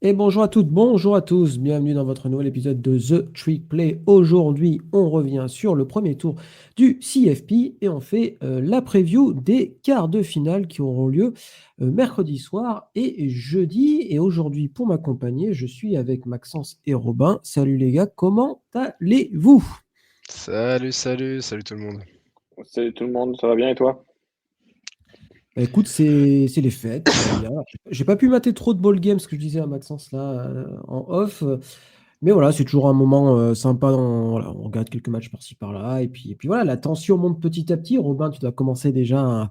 Et bonjour à toutes, bonjour à tous, bienvenue dans votre nouvel épisode de The Trick Play. Aujourd'hui, on revient sur le premier tour du CFP et on fait la preview des quarts de finale qui auront lieu mercredi soir et jeudi. Et aujourd'hui, pour m'accompagner, je suis avec Maxence et Robin. Salut les gars, comment allez-vous? Salut tout le monde. Salut tout le monde, ça va bien et toi? Bah, écoute, c'est les fêtes, tout va bien. J'ai pas pu mater trop de ball games, ce que je disais à Maxence là en off. Mais voilà, c'est toujours un moment sympa. Voilà, on regarde quelques matchs par-ci par-là. Et puis voilà, la tension monte petit à petit. Robin, tu dois commencer déjà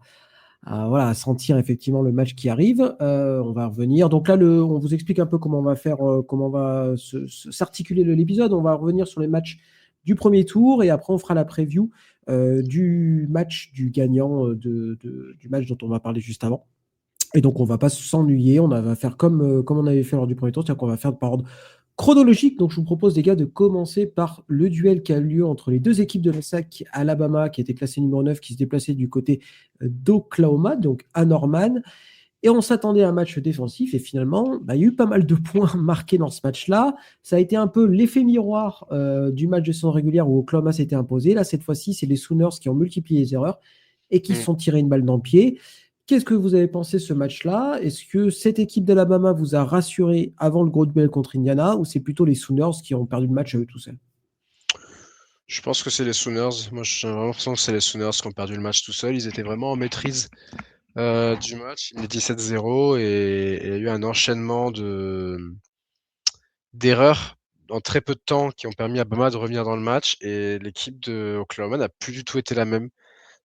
voilà, à sentir effectivement le match qui arrive. On va revenir. Donc là, on vous explique un peu comment on va faire, comment on va s'articuler l'épisode. On va revenir sur les matchs du premier tour et après on fera la preview du match du gagnant du match dont on va parler juste avant. Et donc, on va pas s'ennuyer. Va faire comme on avait fait lors du premier tour, c'est-à-dire qu'on va faire par ordre chronologique. Donc, je vous propose, les gars, de commencer par le duel qui a eu lieu entre les deux équipes de la SAC, Alabama, qui était classé numéro 9, qui se déplaçait du côté d'Oklahoma, donc à Norman. Et on s'attendait à un match défensif. Et finalement, il y a eu pas mal de points marqués dans ce match-là. Ça a été un peu l'effet miroir du match de saison régulière où Oklahoma s'était imposé. Là, cette fois-ci, c'est les Sooners qui ont multiplié les erreurs et qui se sont tirés une balle dans le pied. Qu'est-ce que vous avez pensé de ce match-là? Est-ce que cette équipe d'Alabama vous a rassuré avant le gros duel contre Indiana ou c'est plutôt les Sooners qui ont perdu le match à eux tout seuls? Je pense que c'est les Sooners. Moi, j'ai vraiment l'impression que c'est les Sooners qui ont perdu le match tout seuls. Ils étaient vraiment en maîtrise du match. Il est 17-0 et il y a eu un enchaînement d'erreurs en très peu de temps qui ont permis à Bama de revenir dans le match. Et l'équipe de Oklahoma n'a plus du tout été la même.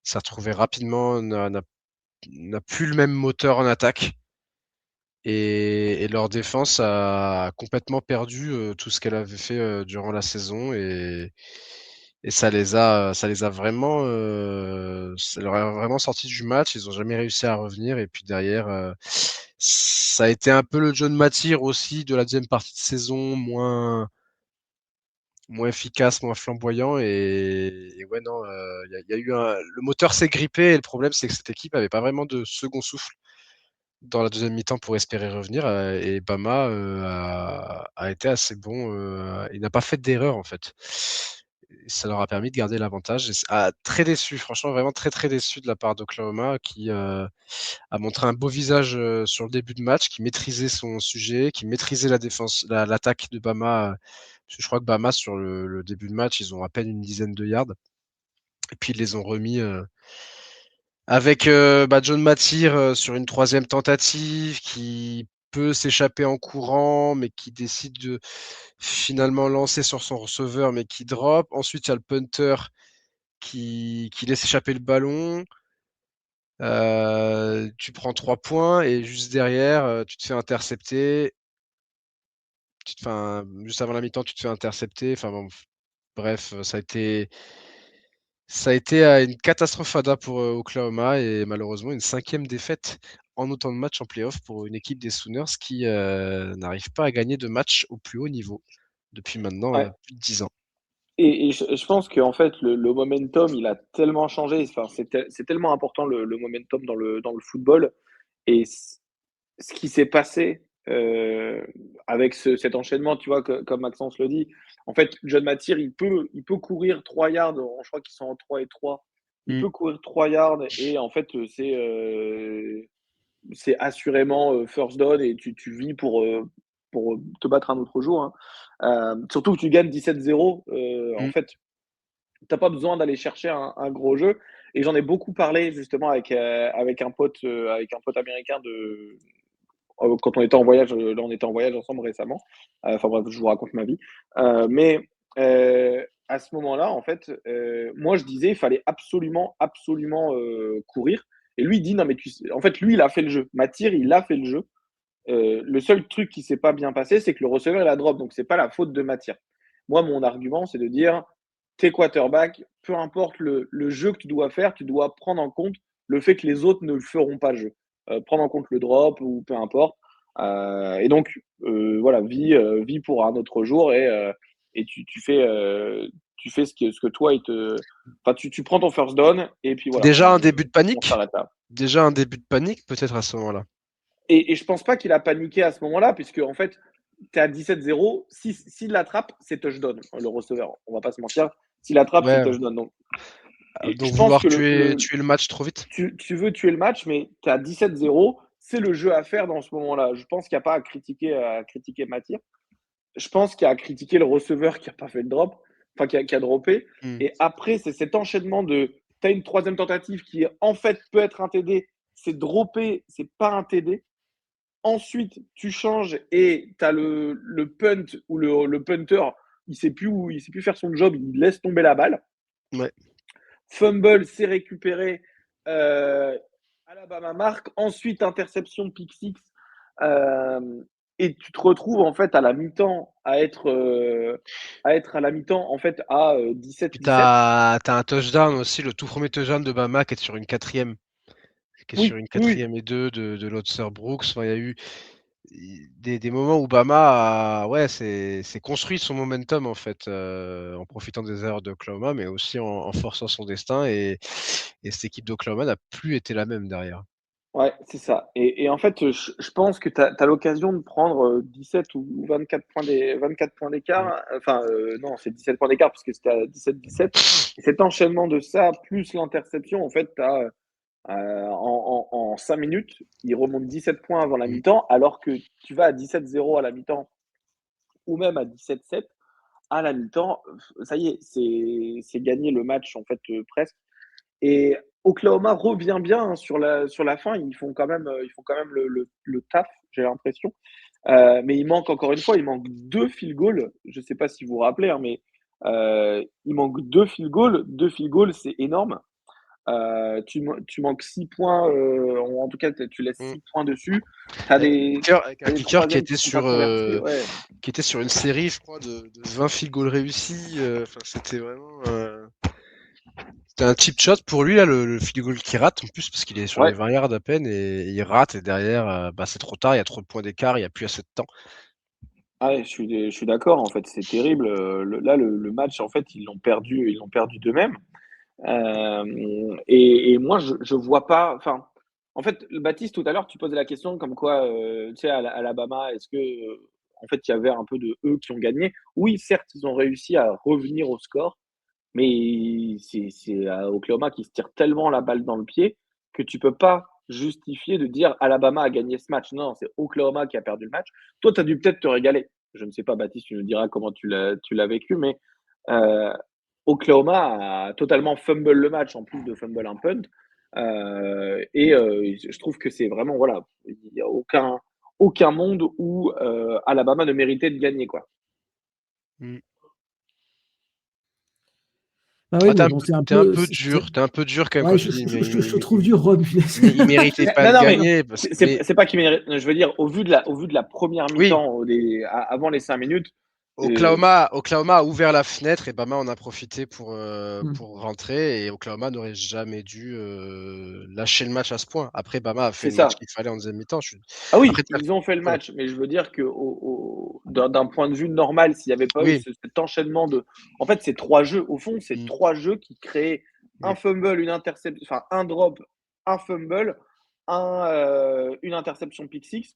Ça a retrouvé rapidement, n'a plus le même moteur en attaque. Et leur défense a complètement perdu tout ce qu'elle avait fait durant la saison et ça les a vraiment, ça leur a vraiment sorti du match. Ils ont jamais réussi à revenir et puis derrière, ça a été un peu le John Matir aussi de la deuxième partie de saison, moins efficace, moins flamboyant et ouais non, il y a eu le moteur s'est grippé et le problème c'est que cette équipe avait pas vraiment de second souffle dans la deuxième mi-temps pour espérer revenir et Bama a été assez bon. Il n'a pas fait d'erreur en fait. Et ça leur a permis de garder l'avantage. Très déçu, franchement, vraiment très très déçu de la part d'Oklahoma qui a montré un beau visage sur le début de match, qui maîtrisait son sujet, qui maîtrisait la défense, l'attaque de Bama. Parce que je crois que Bama sur le début de match, ils ont à peine une dizaine de yards. Et puis ils les ont remis avec John Matir sur une troisième tentative qui peut s'échapper en courant, mais qui décide de finalement lancer sur son receveur, mais qui drop. Ensuite, il y a le punter qui laisse échapper le ballon. Tu prends 3 points et juste derrière, tu te fais intercepter. Juste avant la mi-temps, tu te fais intercepter. Enfin bon, bref, ça a été une catastrophe fada pour Oklahoma et malheureusement une 5e défaite en autant de matchs en playoff pour une équipe des Sooners qui n'arrive pas à gagner de match au plus haut niveau depuis maintenant Ouais. plus de 10 ans. Et je pense qu'en fait, le momentum, il a tellement changé. Enfin, c'est tellement important le momentum dans le football. Et ce qui s'est passé avec cet enchaînement, tu vois, comme Maxence le dit, en fait, John Matir, il peut courir 3 yards. Je crois qu'ils sont en 3 et 3. Il Mm. peut courir 3 yards et en fait, c'est assurément first down et tu vis pour te battre un autre jour, hein. Surtout que tu gagnes 17-0. En Mm. fait, tu n'as pas besoin d'aller chercher un gros jeu. Et j'en ai beaucoup parlé justement avec un pote américain quand on était en voyage. Là, on était en voyage ensemble récemment. Enfin bref, je vous raconte ma vie. Mais à ce moment-là, en fait, moi, je disais, il fallait absolument, absolument courir. Et lui, il dit, non, mais en fait, lui, il a fait le jeu. Mathir, il a fait le jeu. Le seul truc qui s'est pas bien passé, c'est que le receveur, il a drop. Donc, c'est pas la faute de Mathir. Moi, mon argument, c'est de dire, t'es quarterback, peu importe le jeu que tu dois faire, tu dois prendre en compte le fait que les autres ne feront pas le jeu. Prendre en compte le drop ou peu importe. Et donc, voilà, vis pour un autre jour et tu fais ce que toi, enfin, tu prends ton first down et puis voilà, Déjà un début de on panique. s'arrête là. Déjà un début de panique peut-être à ce moment-là. Et je pense pas qu'il a paniqué à ce moment-là, puisque en fait, tu es à 17-0. S'il l'attrape, c'est touchdown, le receveur. On va pas se mentir. S'il l'attrape, c'est Ouais. touchdown. Donc Donc je pense vouloir que tuer le match trop vite. tu veux tuer le match, mais tu es à 17-0. C'est le jeu à faire dans ce moment-là. Je pense qu'il n'y a pas à critiquer Mathir. Je pense qu'il y a à critiquer le receveur qui n'a pas fait le drop, enfin qui a droppé. Et après, c'est cet enchaînement de tu as une troisième tentative qui en fait peut être un TD, c'est droppé, c'est pas un TD. Ensuite, tu changes et tu as le punt ou le punter, il sait plus faire son job, il laisse tomber la balle. Ouais. Fumble, c'est récupéré. Alabama marque. Ensuite, interception, pick six. Et tu te retrouves en fait à la mi-temps à être à la mi-temps en fait à 17-17. Puis t'as un touchdown aussi, le tout premier touchdown de Bama qui est sur une quatrième. Sur une quatrième et 2 de l'Otser Brooks. Enfin, il y a eu des moments où Bama s'est construit son momentum en fait, en profitant des erreurs d'Oklahoma, mais aussi en forçant son destin. Et cette équipe d'Oklahoma n'a plus été la même derrière. Ouais, c'est ça. Et en fait, je pense que tu as l'occasion de prendre 17 ou 24 points d'écart. Enfin, non, c'est 17 points d'écart parce que c'était à 17-17. Et cet enchaînement de ça, plus l'interception, en fait, tu as en 5 minutes, il remonte 17 points avant la mi-temps, alors que tu vas à 17-0 à la mi-temps ou même à 17-7 à la mi-temps. Ça y est, c'est gagné le match, en fait, presque. Et Oklahoma revient bien hein, sur la fin. Ils font quand même le taf, j'ai l'impression. Mais il manque encore une fois, il manque 2 field goals. Je ne sais pas si vous vous rappelez, hein, mais il manque 2 field goals. 2 field goals, c'est énorme. Tu manques 6 points. En tout cas, tu laisses 6 points dessus. Tu as des kicker qui était sur une série, je crois, de 20 field goals réussis. C'était vraiment. C'était un cheap shot pour lui, là, le field goal qui rate, en plus, parce qu'il est sur les 20 yards à peine, et il rate, et derrière, c'est trop tard, il y a trop de points d'écart, il n'y a plus assez de temps. Ah, je suis d'accord, en fait, c'est terrible. Le match, en fait, ils l'ont perdu d'eux-mêmes. Et moi, je vois pas. Enfin, en fait, Baptiste, tout à l'heure, tu posais la question comme quoi, tu sais, à Alabama, est-ce que, en fait, il y avait un peu de eux qui ont gagné? Oui, certes, ils ont réussi à revenir au score, mais c'est à Oklahoma qui se tire tellement la balle dans le pied que tu peux pas justifier de dire Alabama a gagné ce match. Non, c'est Oklahoma qui a perdu le match. Toi, tu as dû peut-être te régaler. Je ne sais pas, Baptiste, tu nous diras comment tu l'as vécu, mais Oklahoma a totalement fumble le match en plus de fumble un punt. Je trouve que c'est vraiment, voilà, il n'y a aucun monde où Alabama ne méritait de gagner, quoi. Ah oui, T'es mais bon, c'est un un peu. peu dur, quand même Ouais, quand je tu dis te trouve dur, Rob. il méritait pas de gagner. C'est pas qu'il mérite. Je veux dire, au vu de la première mi-temps, avant les 5 minutes. Oklahoma a ouvert la fenêtre et Bama en a profité pour rentrer, et Oklahoma n'aurait jamais dû lâcher le match à ce point. Après, Bama a fait le match qu'il fallait en deuxième mi-temps. Ah oui, ils ont fait le match, mais je veux dire que d'un point de vue normal, s'il n'y avait pas eu cet enchaînement de. En fait, c'est 3 jeux. Au fond, c'est 3 jeux qui créent un fumble, une interception, enfin un drop, un fumble, une interception pick six.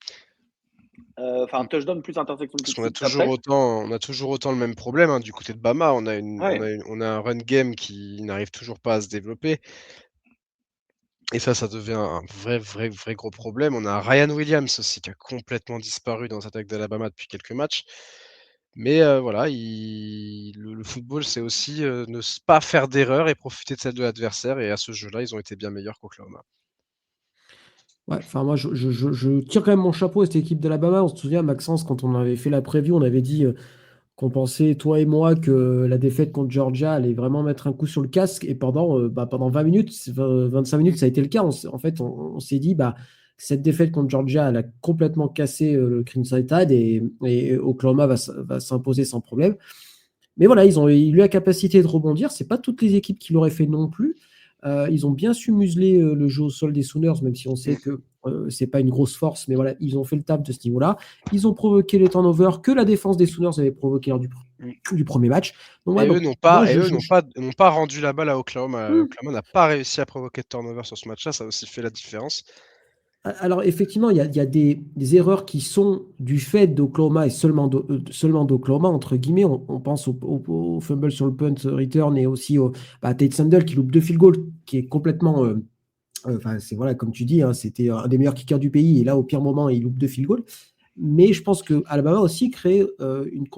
Enfin, un touchdown plus interception pick six. Parce qu'on a toujours autant le même problème hein, du côté de Bama. On a un run game qui n'arrive toujours pas à se développer. Et ça devient un vrai gros problème. On a Ryan Williams aussi qui a complètement disparu dans cette attaque d'Alabama depuis quelques matchs. Mais voilà, le football, c'est aussi ne pas faire d'erreur et profiter de celle de l'adversaire. Et à ce jeu-là, ils ont été bien meilleurs qu'Oklahoma. Ouais, enfin moi je tire quand même mon chapeau à cette équipe d'Alabama. On se souvient, Maxence, quand on avait fait la preview, on avait dit qu'on pensait, toi et moi, que la défaite contre Georgia allait vraiment mettre un coup sur le casque. Et pendant 20 minutes, 25 minutes, ça a été le cas. En fait, on s'est dit, cette défaite contre Georgia, elle a complètement cassé le Crimson Tide et Oklahoma va s'imposer sans problème. Mais voilà, ils ont eu la capacité de rebondir. C'est pas toutes les équipes qui l'auraient fait non plus. Ils ont bien su museler le jeu au sol des Sooners, même si on sait que c'est pas une grosse force, mais voilà, ils ont fait le taf de ce niveau-là. Ils ont provoqué les turnovers que la défense des Sooners avait provoqué lors du premier match. Donc, eux n'ont pas rendu la balle à Oklahoma. Oklahoma n'a pas réussi à provoquer de turnover sur ce match-là, ça a aussi fait la différence. Alors, effectivement, il y a des erreurs qui sont du fait d'Oklahoma et seulement d'Oklahoma, entre guillemets. On pense au fumble sur le punt return et aussi à Tate Sandel qui loupe 2 field goals, qui est complètement. Enfin, c'est voilà, comme tu dis, hein, c'était un des meilleurs kickers du pays et là, au pire moment, il loupe 2 field goals. Mais je pense que Alabama aussi crée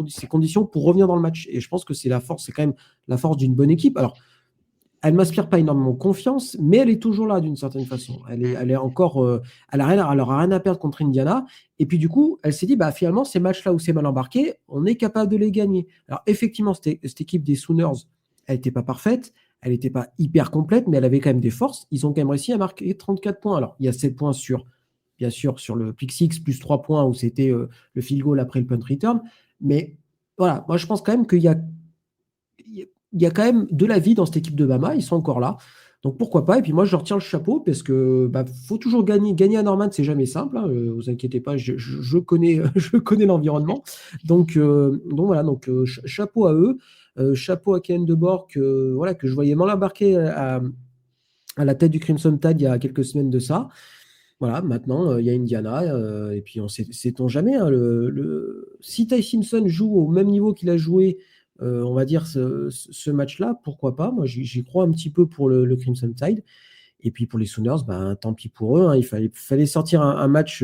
ces conditions pour revenir dans le match. Et je pense que c'est quand même la force d'une bonne équipe. Alors, elle ne m'inspire pas énormément confiance, mais elle est toujours là d'une certaine façon. Elle est encore, elle aura rien à perdre contre Indiana. Et puis du coup, elle s'est dit, bah finalement, ces matchs-là où c'est mal embarqué, on est capable de les gagner. Alors effectivement, cette équipe des Sooners, elle n'était pas parfaite, elle n'était pas hyper complète, mais elle avait quand même des forces. Ils ont quand même réussi à marquer 34 points. Alors il y a 7 points bien sûr, sur le pick six, plus 3 points où c'était le field goal après le punt return. Mais voilà, moi je pense quand même il y a quand même de la vie dans cette équipe de Bama, ils sont encore là. Donc pourquoi pas? Et puis moi, je leur tire le chapeau parce que faut toujours gagner. Gagner à Norman, c'est jamais simple, hein, vous inquiétez pas, je connais, je connais l'environnement. Donc voilà, chapeau à eux, chapeau à Ken DeBoer voilà, que je voyais mal embarquer à la tête du Crimson Tide il y a quelques semaines de ça. Voilà, maintenant, il y a Indiana, et puis on sait-on jamais, hein, si Ty Simpson joue au même niveau qu'il a joué, on va dire, ce match-là, pourquoi pas? Moi, j'y crois un petit peu pour le Crimson Tide. Et puis pour les Sooners, ben, tant pis pour eux, hein, il fallait sortir un match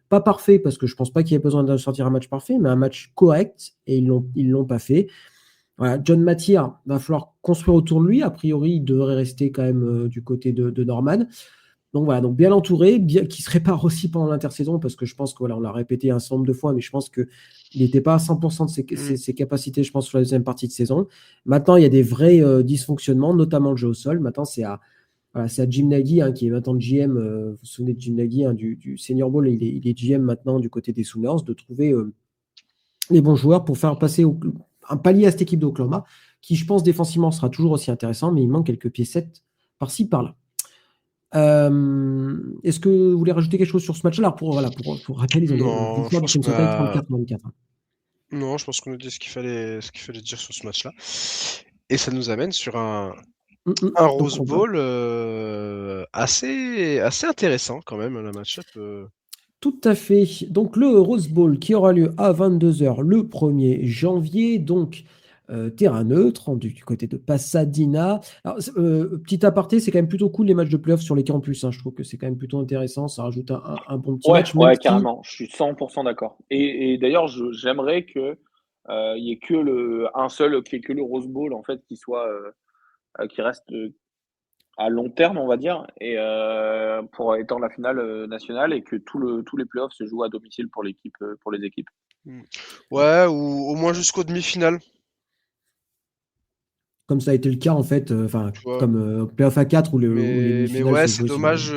pas parfait, parce que je pense pas qu'il y ait besoin de sortir un match parfait, mais un match correct, et ils l'ont pas fait. Voilà, John Mathieu, va falloir construire autour de lui. A priori, il devrait rester quand même du côté de Norman. Donc voilà, donc bien entouré, bien qui se répare aussi pendant l'intersaison, parce que je pense que voilà, on l'a répété un certain nombre de fois, mais je pense qu'il n'était pas à 100% de ses capacités, je pense, sur la deuxième partie de saison. Maintenant, il y a des vrais dysfonctionnements, notamment le jeu au sol. Maintenant, c'est à Jim Nagy, hein, qui est maintenant GM, vous vous souvenez de Jim Nagy, hein, du Senior Bowl, il est GM maintenant du côté des Sooners, de trouver les bons joueurs pour faire passer un palier à cette équipe d'Oklahoma, qui, je pense, défensivement sera toujours aussi intéressant, mais il manque quelques piécettes par-ci, par-là. Est-ce que vous voulez rajouter quelque chose sur ce match-là? Pour rappel, ils ont Non, je victoire du pense qu'on Crimson Tide a... 34-24. Non, je pense qu'on a dit ce qu'il fallait dire sur ce match-là. Et ça nous amène sur un Donc, Rose Bowl assez intéressant quand même, la match-up. tout à fait. Donc, le Rose Bowl qui aura lieu à 22h le 1er janvier. Donc, terrain neutre, du côté de Pasadena. Alors, petit aparté, c'est quand même plutôt cool les matchs de playoffs sur les campus, hein. Je trouve que c'est quand même plutôt intéressant. Ça rajoute un bon petit Ouais, match, même ouais, si. carrément. Je suis 100% d'accord. Et d'ailleurs, j'aimerais que il y ait que un seul, qu'il y ait que le Rose Bowl en fait qui reste à long terme, on va dire, et pour étant la finale nationale et que tous les playoffs se jouent à domicile pour les équipes. Ouais, ou au moins jusqu'aux demi-finales, Comme ça a été le cas, en fait, tu vois. comme playoff à 4 où les Mais demi-finales ouais, se c'est jouaient sur. dommage.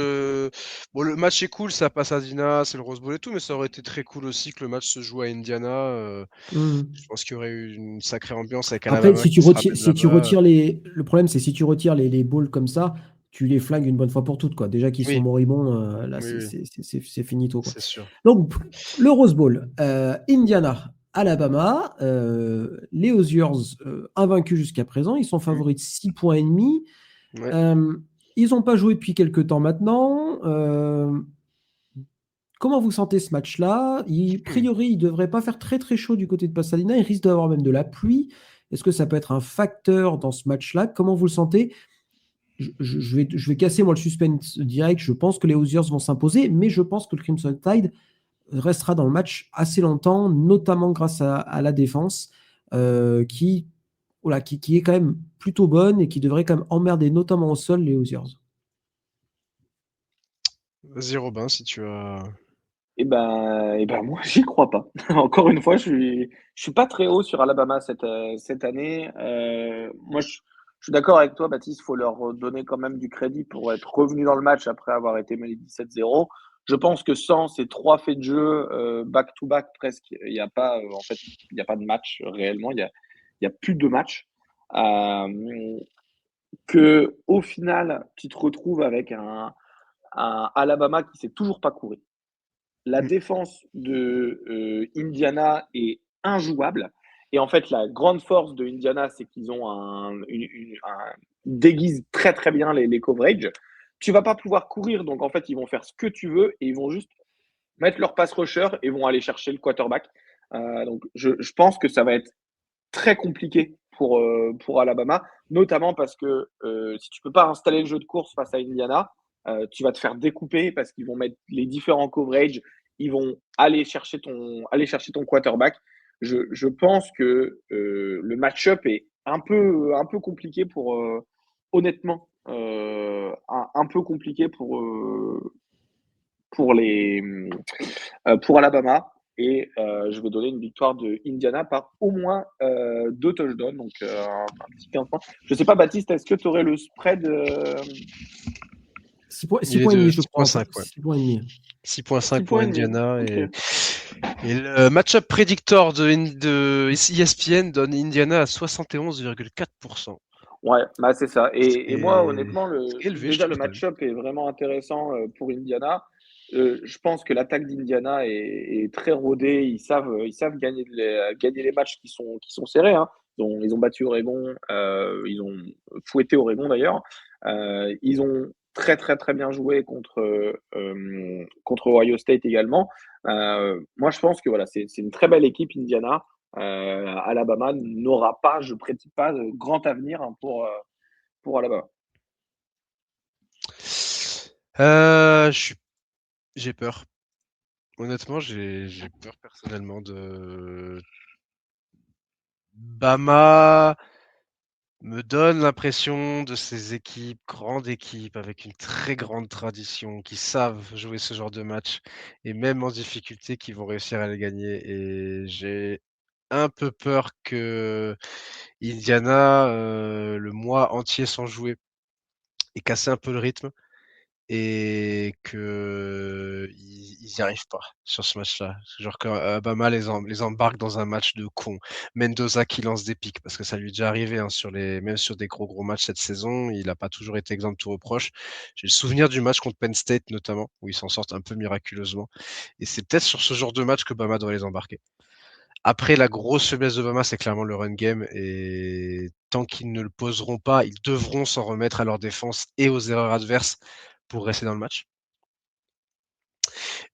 Bon, le match est cool, ça passe à Dina, c'est le Rose Bowl et tout, mais ça aurait été très cool aussi que le match se joue à Indiana. Je Mhm. pense qu'il y aurait eu une sacrée ambiance avec Après, Alabama qui se ramène si tu là-bas. retires le problème, c'est si tu retires les balls comme ça, tu les flingues une bonne fois pour toutes, quoi. Déjà qu'ils sont Oui, moribonds, là, oui, oui, c'est finito, quoi. c'est sûr. Donc, le Rose Bowl, Indiana, Alabama, les Hoosiers, invaincus jusqu'à présent, ils sont Mm. favoris de 6 points et demi. Ouais. Ils n'ont pas joué depuis quelques temps maintenant. Comment vous sentez ce match-là? A priori, il ne devrait pas faire très très chaud du côté de Pasadena. Il risque d'avoir même de la pluie. Est-ce que ça peut être un facteur dans ce match-là? Comment vous le sentez? Je vais casser moi le suspense direct. Je pense que les Hoosiers vont s'imposer, mais je pense que le Crimson Tide restera dans le match assez longtemps, notamment grâce à la défense qui, voilà, qui est quand même plutôt bonne et qui devrait quand même emmerder notamment au sol les Hoosiers. Vas-y, Robin, si tu as. Et ben moi, j'y crois pas. Encore une fois, je suis pas très haut sur Alabama cette année. Moi, je suis d'accord avec toi, Baptiste. Il faut leur donner quand même du crédit pour être revenu dans le match après avoir été mené 17-0. Je pense que sans ces trois faits de jeu back-to-back presque, il n'y a pas en fait, il y a pas de match réellement. Il y a plus de match. Que au final, tu te retrouves avec un Alabama qui sait toujours pas courir. La Mm. défense de Indiana est injouable. Et en fait, la grande force de Indiana, c'est qu'ils ont déguisent très très bien les coverages. tu vas pas pouvoir courir. Donc, en fait, ils vont faire ce que tu veux et ils vont juste mettre leur pass rusher et vont aller chercher le quarterback. Donc, je pense que ça va être très compliqué pour Alabama, notamment parce que si tu peux pas installer le jeu de course face à Indiana, tu vas te faire découper parce qu'ils vont mettre les différents coverages, ils vont aller chercher ton quarterback. Je pense que le match-up est un peu compliqué honnêtement, un peu compliqué pour les pour Alabama. Et je vais donner une victoire de Indiana par au moins 2 touchdowns, donc un petit 15 points. Je sais pas, Baptiste, est-ce que tu aurais le spread 6 points, Il 6 est points et de demi, je crois. 6,5, ouais. 6 points et demi. 6,5 6 pour points et demi? Indiana. Ok. Et le match-up predictor de ESPN donne Indiana à 71,4%. Ouais, bah c'est ça. Et moi, C'est honnêtement, élevé, je déjà, le trouve, quand même. match-up est vraiment intéressant pour Indiana. Je pense que l'attaque d'Indiana est très rodée. Ils savent gagner les matchs qui sont serrés, hein. Ils ont battu Oregon, ils ont fouetté Oregon d'ailleurs. Ils ont très très très bien joué contre Ohio State également. Moi, je pense que voilà, c'est une très belle équipe Indiana. Alabama n'aura pas, je prédis pas, de grand avenir hein, pour Alabama. Euh, je suis- j'ai peur. Honnêtement, j'ai peur personnellement de Bama me donne l'impression de ces équipes, grandes équipes, avec une très grande tradition, qui savent jouer ce genre de match, et même en difficulté, qui vont réussir à les gagner. Et j'ai un peu peur que Indiana, le mois entier sans jouer, ait cassé un peu le rythme et qu'ils y arrivent pas sur ce match-là. Genre que Alabama les embarque dans un match de con. Mendoza qui lance des pics, parce que ça lui est déjà arrivé hein, même sur des gros matchs cette saison, il n'a pas toujours été exempt de tout reproche. J'ai le souvenir du match contre Penn State notamment, où ils s'en sortent un peu miraculeusement. Et c'est peut-être sur ce genre de match que Bama doit les embarquer. Après, la grosse faiblesse de Bama, c'est clairement le run game. Et tant qu'ils ne le poseront pas, ils devront s'en remettre à leur défense et aux erreurs adverses pour rester dans le match.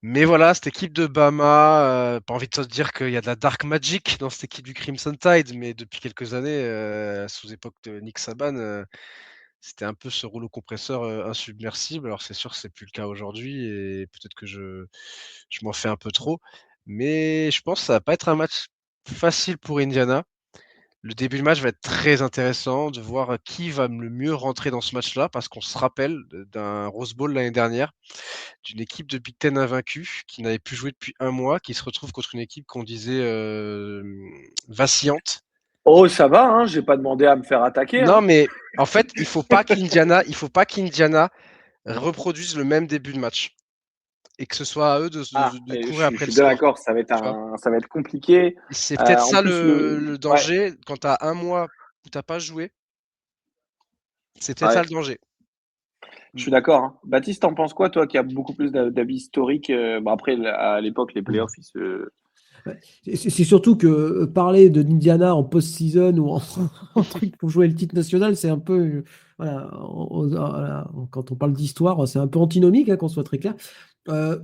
Mais voilà, cette équipe de Bama, pas envie de te dire qu'il y a de la dark magic dans cette équipe du Crimson Tide, mais depuis quelques années, sous époque de Nick Saban, c'était un peu ce rouleau compresseur insubmersible. Alors c'est sûr que c'est plus le cas aujourd'hui et peut-être que je m'en fais un peu trop. Mais je pense que ça va pas être un match facile pour Indiana. Le début de match va être très intéressant de voir qui va le mieux rentrer dans ce match-là, parce qu'on se rappelle d'un Rose Bowl l'année dernière, d'une équipe de Big Ten invaincue, qui n'avait plus joué depuis un mois, qui se retrouve contre une équipe qu'on disait vacillante. Oh, ça va, hein, j'ai pas demandé à me faire attaquer. Non, Hein. mais en fait, il faut pas qu'Indiana reproduise le même début de match et que ce soit à eux de courir Je après le suis bien score. d'accord, Tu vois, ça va être compliqué. et c'est peut-être En ça plus, le ouais, danger quand tu as un mois où tu n'as pas joué. C'est peut-être ça ouais, le danger. je suis d'accord. Hein. Baptiste, t'en penses quoi, toi, qui as beaucoup plus d'avis historiques après, à l'époque, les playoffs, Ouais. C'est surtout que parler de l'Indiana en post-season ou en truc pour jouer le titre national, c'est un peu. Voilà, voilà, quand on parle d'histoire, c'est un peu antinomique, hein, qu'on soit très clair. Euh,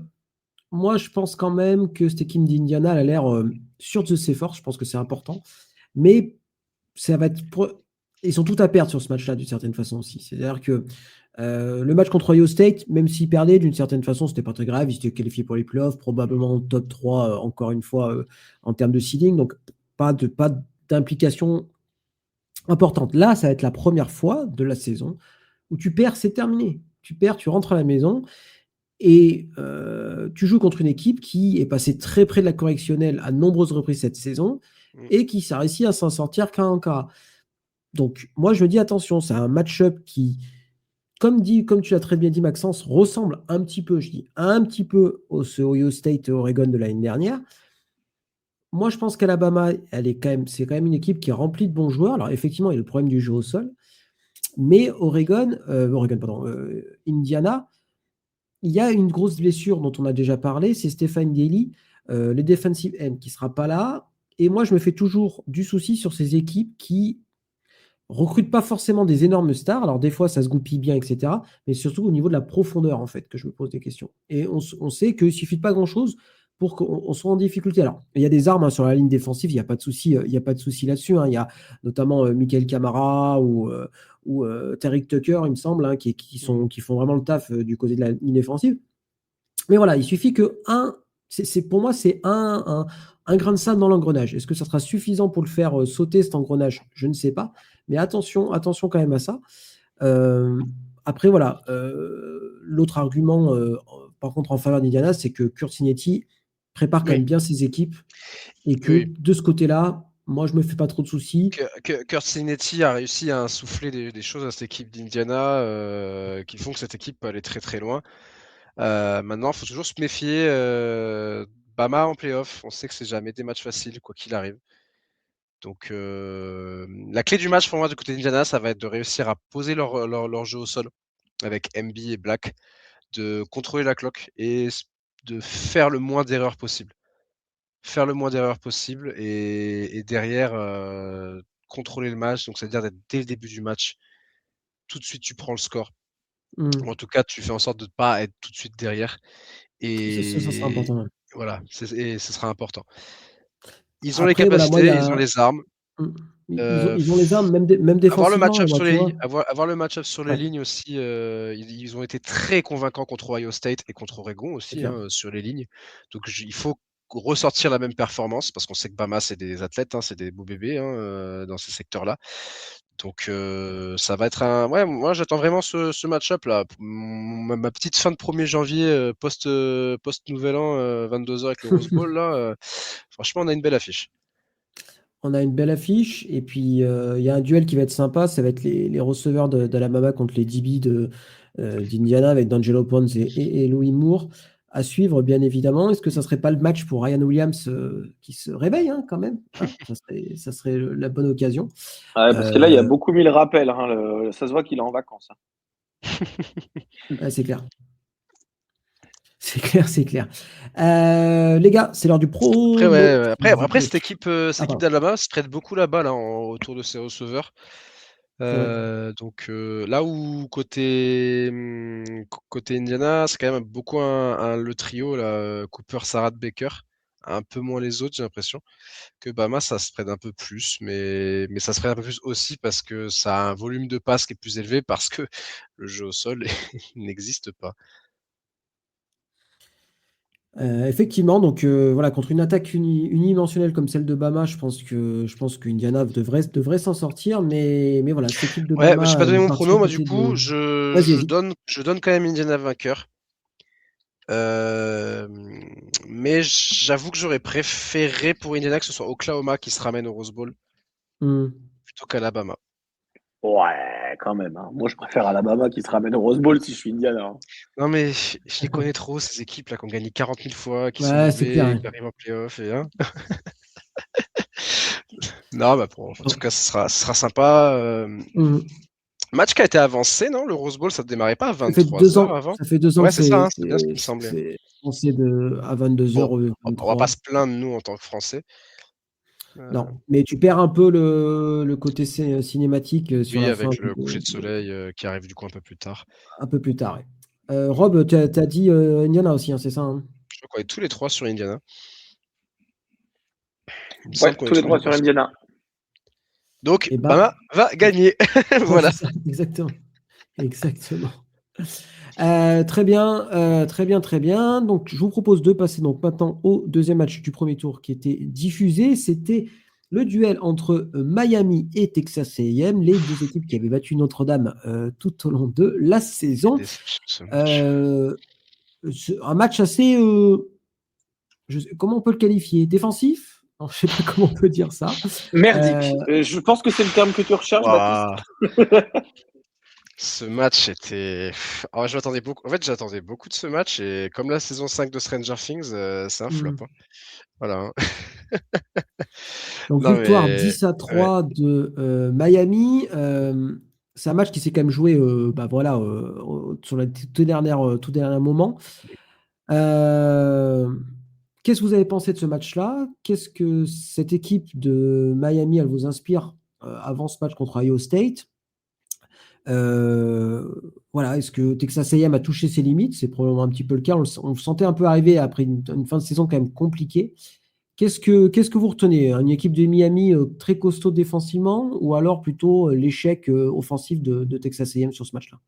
Moi, je pense quand même que cette équipe d'Indiana, elle a l'air sûre de ses forces. Je pense que c'est important. Mais ça va être. Ils sont tout à perdre sur ce match-là, d'une certaine façon aussi. C'est-à-dire que le match contre Ohio State, même s'ils perdaient, d'une certaine façon, c'était pas très grave. Ils étaient qualifiés pour les playoffs, probablement en top 3, encore une fois, en termes de seeding. Donc, pas d'implication importante. Là, ça va être la première fois de la saison où tu perds, c'est terminé. Tu perds, tu rentres à la maison et tu joues contre une équipe qui est passée très près de la correctionnelle à de nombreuses reprises cette saison et qui s'est réussi à s'en sortir qu'un en cas. Donc, moi, je me dis attention, c'est un match-up qui, comme tu l'as très bien dit, Maxence, ressemble un petit peu, je dis un petit peu au ce Ohio State et Oregon de l'année dernière. Moi, je pense qu'Alabama, c'est quand même une équipe qui est remplie de bons joueurs. Alors, effectivement, il y a le problème du jeu au sol, mais Indiana, il y a une grosse blessure dont on a déjà parlé, c'est Stephen Daly, le defensive end, qui ne sera pas là. Et moi, je me fais toujours du souci sur ces équipes qui recrute pas forcément des énormes stars. Alors, des fois, ça se goupille bien, etc. Mais surtout au niveau de la profondeur, en fait, que je me pose des questions. Et on sait qu'il suffit de pas grand-chose pour qu'on soit en difficulté. Alors, il y a des armes sur la ligne défensive, il n'y a pas de souci, il y a pas de souci là-dessus. Il y a notamment Michael Camara ou Tariq Tucker, il me semble, qui font vraiment le taf du côté de la ligne défensive. Mais voilà, il suffit que pour moi, c'est un grain de sable dans l'engrenage. Est-ce que ça sera suffisant pour le faire sauter cet engrenage? Je ne sais pas. Mais attention quand même à ça. Après, voilà. L'autre argument, par contre, en faveur d'Indiana, c'est que Curt Signetti prépare quand même bien ses équipes et que de ce côté-là, moi, je me fais pas trop de soucis. Curt Signetti a réussi à insuffler des choses à cette équipe d'Indiana qui font que cette équipe peut aller très très loin. Maintenant, il faut toujours se méfier. Bama en playoff, on sait que c'est jamais des matchs faciles, quoi qu'il arrive. Donc, la clé du match pour moi du côté d'Indiana, ça va être de réussir à poser leur jeu au sol avec MB et Black, de contrôler la cloque et de faire le moins d'erreurs possible. Faire le moins d'erreurs possible et derrière contrôler le match. Donc, c'est-à-dire d'être dès le début du match, tout de suite tu prends le score. Ou en tout cas, tu fais en sorte de ne pas être tout de suite derrière. Et Ça sera important. voilà, et ce sera important. Ils ont Après, les capacités, ils ont les armes. Ils ont les armes, même défensivement. Avoir le match-up sur les tu vois. lignes, avoir le match-up sur les Ouais. lignes aussi, ils ont été très convaincants contre Ohio State et contre Oregon aussi sur les lignes. Donc il faut ressortir la même performance parce qu'on sait que Bama c'est des athlètes, c'est des beaux bébés dans ces secteurs-là. Donc ça va être moi j'attends vraiment ce match-up là. Ma petite fin de 1er janvier post nouvel an 22h avec le Rose Bowl là. Franchement, on a une belle affiche. On a une belle affiche et puis il y a un duel qui va être sympa, ça va être les receveurs d'Alabama contre les DB d'Indiana avec D'Angelo Ponce et Louis Moore à suivre bien évidemment. Est-ce que ça serait pas le match pour Ryan Williams qui se réveille quand même, ça serait la bonne occasion. Parce que là, il a beaucoup mis le rappel. Ça se voit qu'il est en vacances. C'est clair. C'est clair. Les gars, c'est l'heure du pro. Après cette équipe d'Alabama se traite beaucoup la balle autour de ses receveurs. Donc là où côté Indiana, c'est quand même beaucoup le trio là, Cooper, Sarah, Baker, un peu moins les autres, j'ai l'impression. Que Bama, ça se prête un peu plus, mais ça se prête un peu plus aussi parce que ça a un volume de passe qui est plus élevé parce que le jeu au sol n'existe pas. Effectivement, donc voilà, contre une attaque unidimensionnelle comme celle de Bama, je pense que Indiana devrait s'en sortir, mais voilà, cette équipe de Bama. Je n'ai pas donné mon prono, moi du coup, je donne quand même Indiana vainqueur. Mais j'avoue que j'aurais préféré pour Indiana que ce soit Oklahoma qui se ramène au Rose Bowl plutôt qu'Alabama. Ouais, quand même. Moi, je préfère Alabama qui se ramène au Rose Bowl si je suis Indiana. Non, mais je les connais trop, ces équipes là qui ont gagné 40 000 fois, qui sont mauvais, qui arrivent en playoff. Non, en tout cas, ce sera sympa. Match qui a été avancé, non? Le Rose Bowl, ça ne démarrait pas à 23h avant? Ça fait 2 ans ouais, que c'est ça, c'est bien ce qui me semblait. C'est à 22h. On va pas se plaindre, nous, en tant que Français. Non, mais tu perds un peu le côté cinématique sur la fin. Oui, avec le coucher de soleil qui arrive du coup un peu plus tard. Un peu plus tard, ouais. Rob, tu as dit Indiana aussi, c'est ça Je crois qu'on est tous les 3 sur Indiana. Ouais, tous les 3 sur Indiana. Donc, Bama va gagner. Voilà. Exactement. Très bien. Donc, je vous propose de passer donc maintenant au deuxième match du premier tour qui était diffusé. C'était le duel entre Miami et Texas A&M, les deux équipes qui avaient battu Notre-Dame tout au long de la saison. Un match assez... comment on peut le qualifier? Défensif? Non, je ne sais pas comment on peut dire ça. Merdique. Je pense que c'est le terme que tu recherches, Baptiste. Ce match était. J'attendais beaucoup. En fait, j'attendais beaucoup de ce match et comme la saison 5 de Stranger Things, c'est un flop. Voilà. Donc, victoire 10-3 de Miami. C'est un match qui s'est quand même joué sur le tout dernier moment. Qu'est-ce que vous avez pensé de ce match-là? Qu'est-ce que cette équipe de Miami, elle vous inspire avant ce match contre Ohio State. Voilà, est-ce que Texas A&M a touché ses limites? C'est probablement un petit peu le cas. On le sentait un peu arriver après une fin de saison quand même compliquée. Qu'est-ce que vous retenez? Une équipe de Miami très costaud défensivement ou alors plutôt l'échec offensif de Texas A&M sur ce match-là?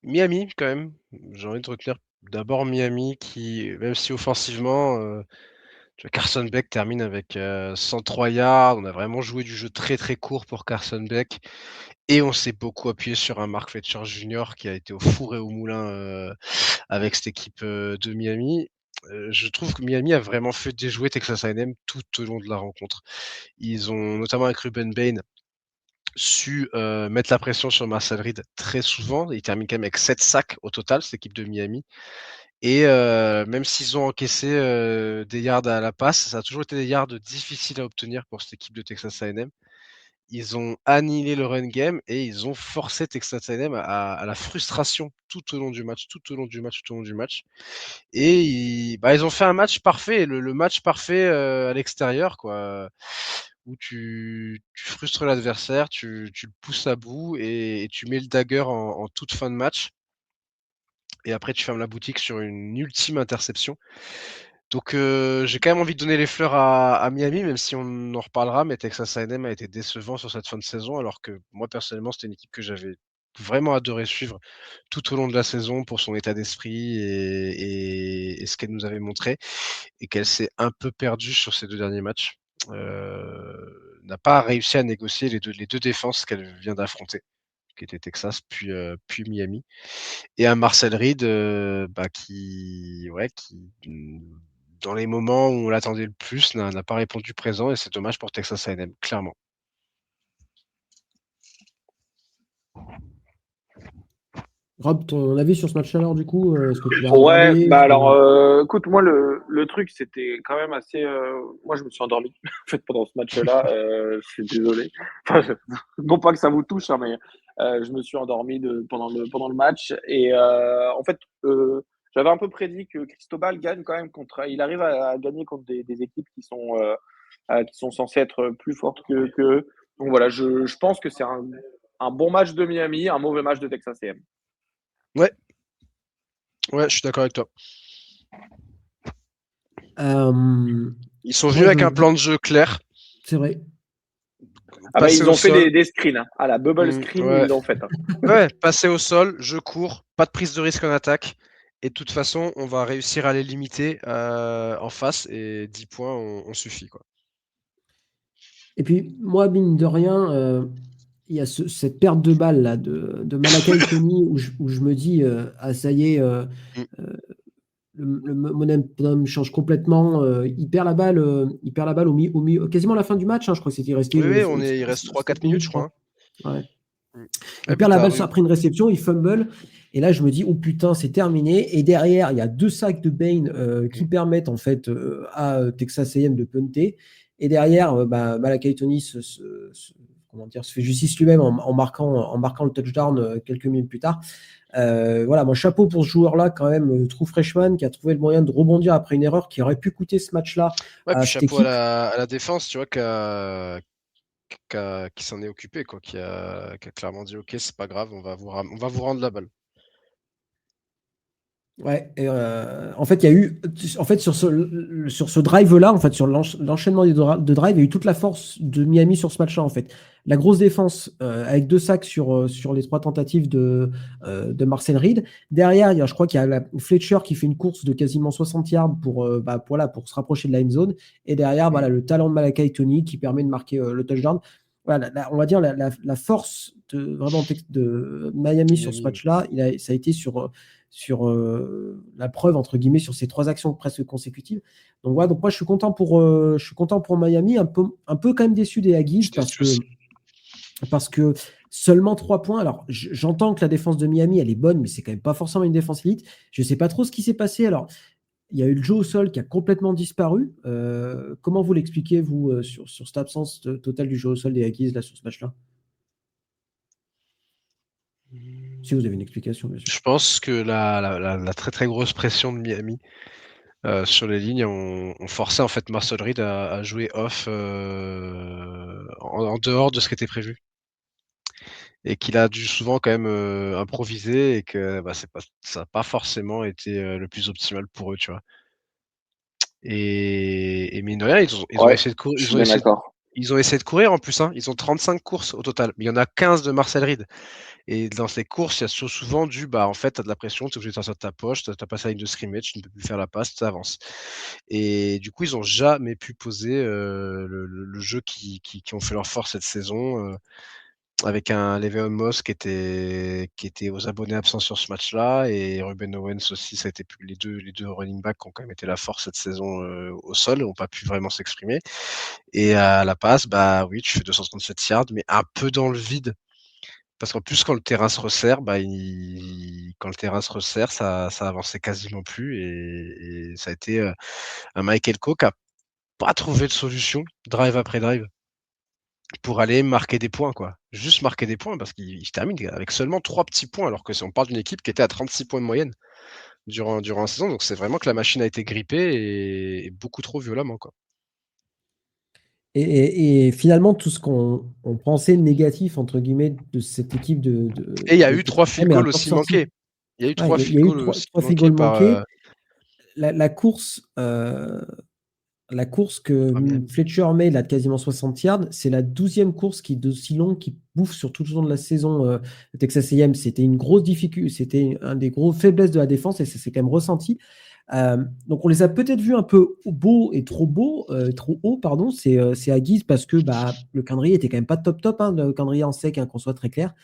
Miami, quand même. J'ai envie de retenir d'abord Miami qui, même si offensivement, tu vois, Carson Beck termine avec 103 yards. On a vraiment joué du jeu très très court pour Carson Beck. Et on s'est beaucoup appuyé sur un Mark Fletcher Jr. qui a été au four et au moulin avec cette équipe de Miami. Je trouve que Miami a vraiment fait déjouer Texas A&M tout au long de la rencontre. Ils ont, notamment avec Ruben Bain, su mettre la pression sur Marcel Reed très souvent. Il termine quand même avec 7 sacs au total, cette équipe de Miami. Et même s'ils ont encaissé des yards à la passe, ça a toujours été des yards difficiles à obtenir pour cette équipe de Texas A&M. Ils ont annihilé le run game et ils ont forcé Texas A&M à la frustration tout au long du match. Et ils ont fait un match parfait, le match parfait à l'extérieur, quoi, où tu frustres l'adversaire, tu le pousses à bout et tu mets le dagger en toute fin de match. Et après, tu fermes la boutique sur une ultime interception. Donc, j'ai quand même envie de donner les fleurs à Miami, même si on en reparlera, mais Texas A&M a été décevant sur cette fin de saison, alors que moi, personnellement, c'était une équipe que j'avais vraiment adoré suivre tout au long de la saison pour son état d'esprit et ce qu'elle nous avait montré, et qu'elle s'est un peu perdue sur ces 2 derniers matchs. N'a pas réussi à négocier les deux défenses qu'elle vient d'affronter, qui étaient Texas puis Miami. Et un Marcel Reed qui, dans les moments où on l'attendait le plus, n'a pas répondu présent, et c'est dommage pour Texas A&M, clairement. Rob, ton avis sur ce match alors du coup, est-ce que tu l'as Ouais, regardé? bah alors, écoute, moi, le truc, c'était quand même assez. Moi, je me suis endormi, en fait, pendant ce match-là. Je suis désolé. Enfin, non pas que ça vous touche, hein, mais je me suis endormi pendant le match. Et en fait, j'avais un peu prédit que Cristobal gagne quand même contre. Il arrive à gagner contre des équipes qui sont censées être plus fortes que eux. Donc voilà, je pense que c'est un bon match de Miami, un mauvais match de Texas A&M. Ouais, je suis d'accord avec toi. Ils sont venus Moi, avec un plan de jeu clair. c'est vrai. Ah bah, Passer ils au ont fait sol. des screens. Hein. Ah, la bubble screen, Ouais. ils l'ont fait. Hein. Ouais, passer au sol, je cours, pas de prise de risque en attaque. Et de toute façon, on va réussir à les limiter en face, et 10 points, on suffit, quoi. Et puis, moi, mine de rien, il y a cette perte de balle là de Malakai Tony où je me dis, ah, ça y est, Mm. le momentum change complètement. Il perd la balle quasiment à la fin du match. Hein, je crois que c'était resté Oui, il reste 3-4 minutes, je crois. Ouais. Mm. Il perd la balle après une réception, il fumble. Et là, je me dis, oh putain, c'est terminé. Et derrière, il y a 2 sacs de Bain qui permettent en fait à Texas A&M de punter. Et derrière, Malakai Tony comment dire, se fait justice lui-même en marquant le touchdown quelques minutes plus tard. Voilà, mon chapeau pour ce joueur-là, quand même, true freshman, qui a trouvé le moyen de rebondir après une erreur qui aurait pu coûter ce match-là Ouais, à puis cette chapeau équipe. à la défense, tu vois, qui s'en est occupé, quoi, qui a clairement dit, ok, c'est pas grave, on va vous rendre la balle. Ouais, et en fait, il y a eu, en fait, sur ce drive-là, en fait, sur l'enchaînement de drive, il y a eu toute la force de Miami sur ce match-là, en fait. La grosse défense avec 2 sacs sur les 3 tentatives de Marcel Reed. Derrière, je crois qu'il y a Fletcher qui fait une course de quasiment 60 yards pour se rapprocher de la end zone. Et derrière, voilà, le talent de Malakai Tony qui permet de marquer le touchdown. Voilà, on va dire la force de Miami sur ce match-là, ça a été sur la preuve entre guillemets sur ces 3 actions presque consécutives. Donc voilà, donc moi je suis content pour Miami, un peu quand même déçu des Aggies parce que seulement 3 points. Alors j'entends que la défense de Miami elle est bonne, mais c'est quand même pas forcément une défense élite. Je sais pas trop ce qui s'est passé. Alors il y a eu le jeu au sol qui a complètement disparu. Comment vous l'expliquez vous sur cette absence totale du jeu au sol des Aggies là sur ce match-là? Si vous avez une explication, bien sûr. Je pense que la très très grosse pression de Miami sur les lignes, on forçait en fait Marcel Reed à jouer off en dehors de ce qui était prévu. Et qu'il a dû souvent quand même improviser et que bah, ça n'a pas forcément été le plus optimal pour eux, tu vois. Et mine de rien, ils ont Ouais, essayé de courir, je suis bien d'accord. ils ont essayé de courir en plus, hein. Ils ont 35 courses au total, mais il y en a 15 de Marcel Reed. Et dans ces courses, il y a souvent en fait, tu as de la pression, tu es obligé de sortir de ta poche, tu as passé la ligne de scrimmage, tu ne peux plus faire la passe, tu avances. Et du coup, ils n'ont jamais pu poser le jeu qui ont fait leur force cette saison. Avec un Le'Veon Moss qui était aux abonnés absents sur ce match-là, et Ruben Owens aussi, ça a été les deux running backs qui ont quand même été la force cette saison au sol, n'ont pas pu vraiment s'exprimer. Et à la passe, bah oui, tu fais 237 yards, mais un peu dans le vide. Parce qu'en plus, quand le terrain se resserre, ça avançait quasiment plus, et ça a été un Michael Coe qui n'a pas trouvé de solution, drive après drive, pour aller marquer des points, quoi. Juste marquer des points, parce qu'il termine avec seulement 3 petits points, alors que si on parle d'une équipe qui était à 36 points de moyenne durant la saison. Donc c'est vraiment que la machine a été grippée et beaucoup trop violemment, quoi. Et finalement, tout ce qu'on pensait négatif, entre guillemets, de cette équipe Et il y a de eu 3 field Tottenham est un goals peu aussi ressorti. manqués. Il y a eu Ouais, 3 il y field a eu goals aussi trois field manqués goals par manqués. La course, la course que Miami. Fletcher met là de quasiment 60 yards, c'est la 12e course qui est d'aussi longue qui bouffe sur tout le long de la saison de Texas A&M. C'était une grosse difficulté, c'était un des gros faiblesses de la défense et ça s'est quand même ressenti. Donc on les a peut-être vus un peu trop haut, pardon. C'est à guise parce que bah, le calendrier était quand même pas top, hein, le calendrier en sec, hein, qu'on soit très clair,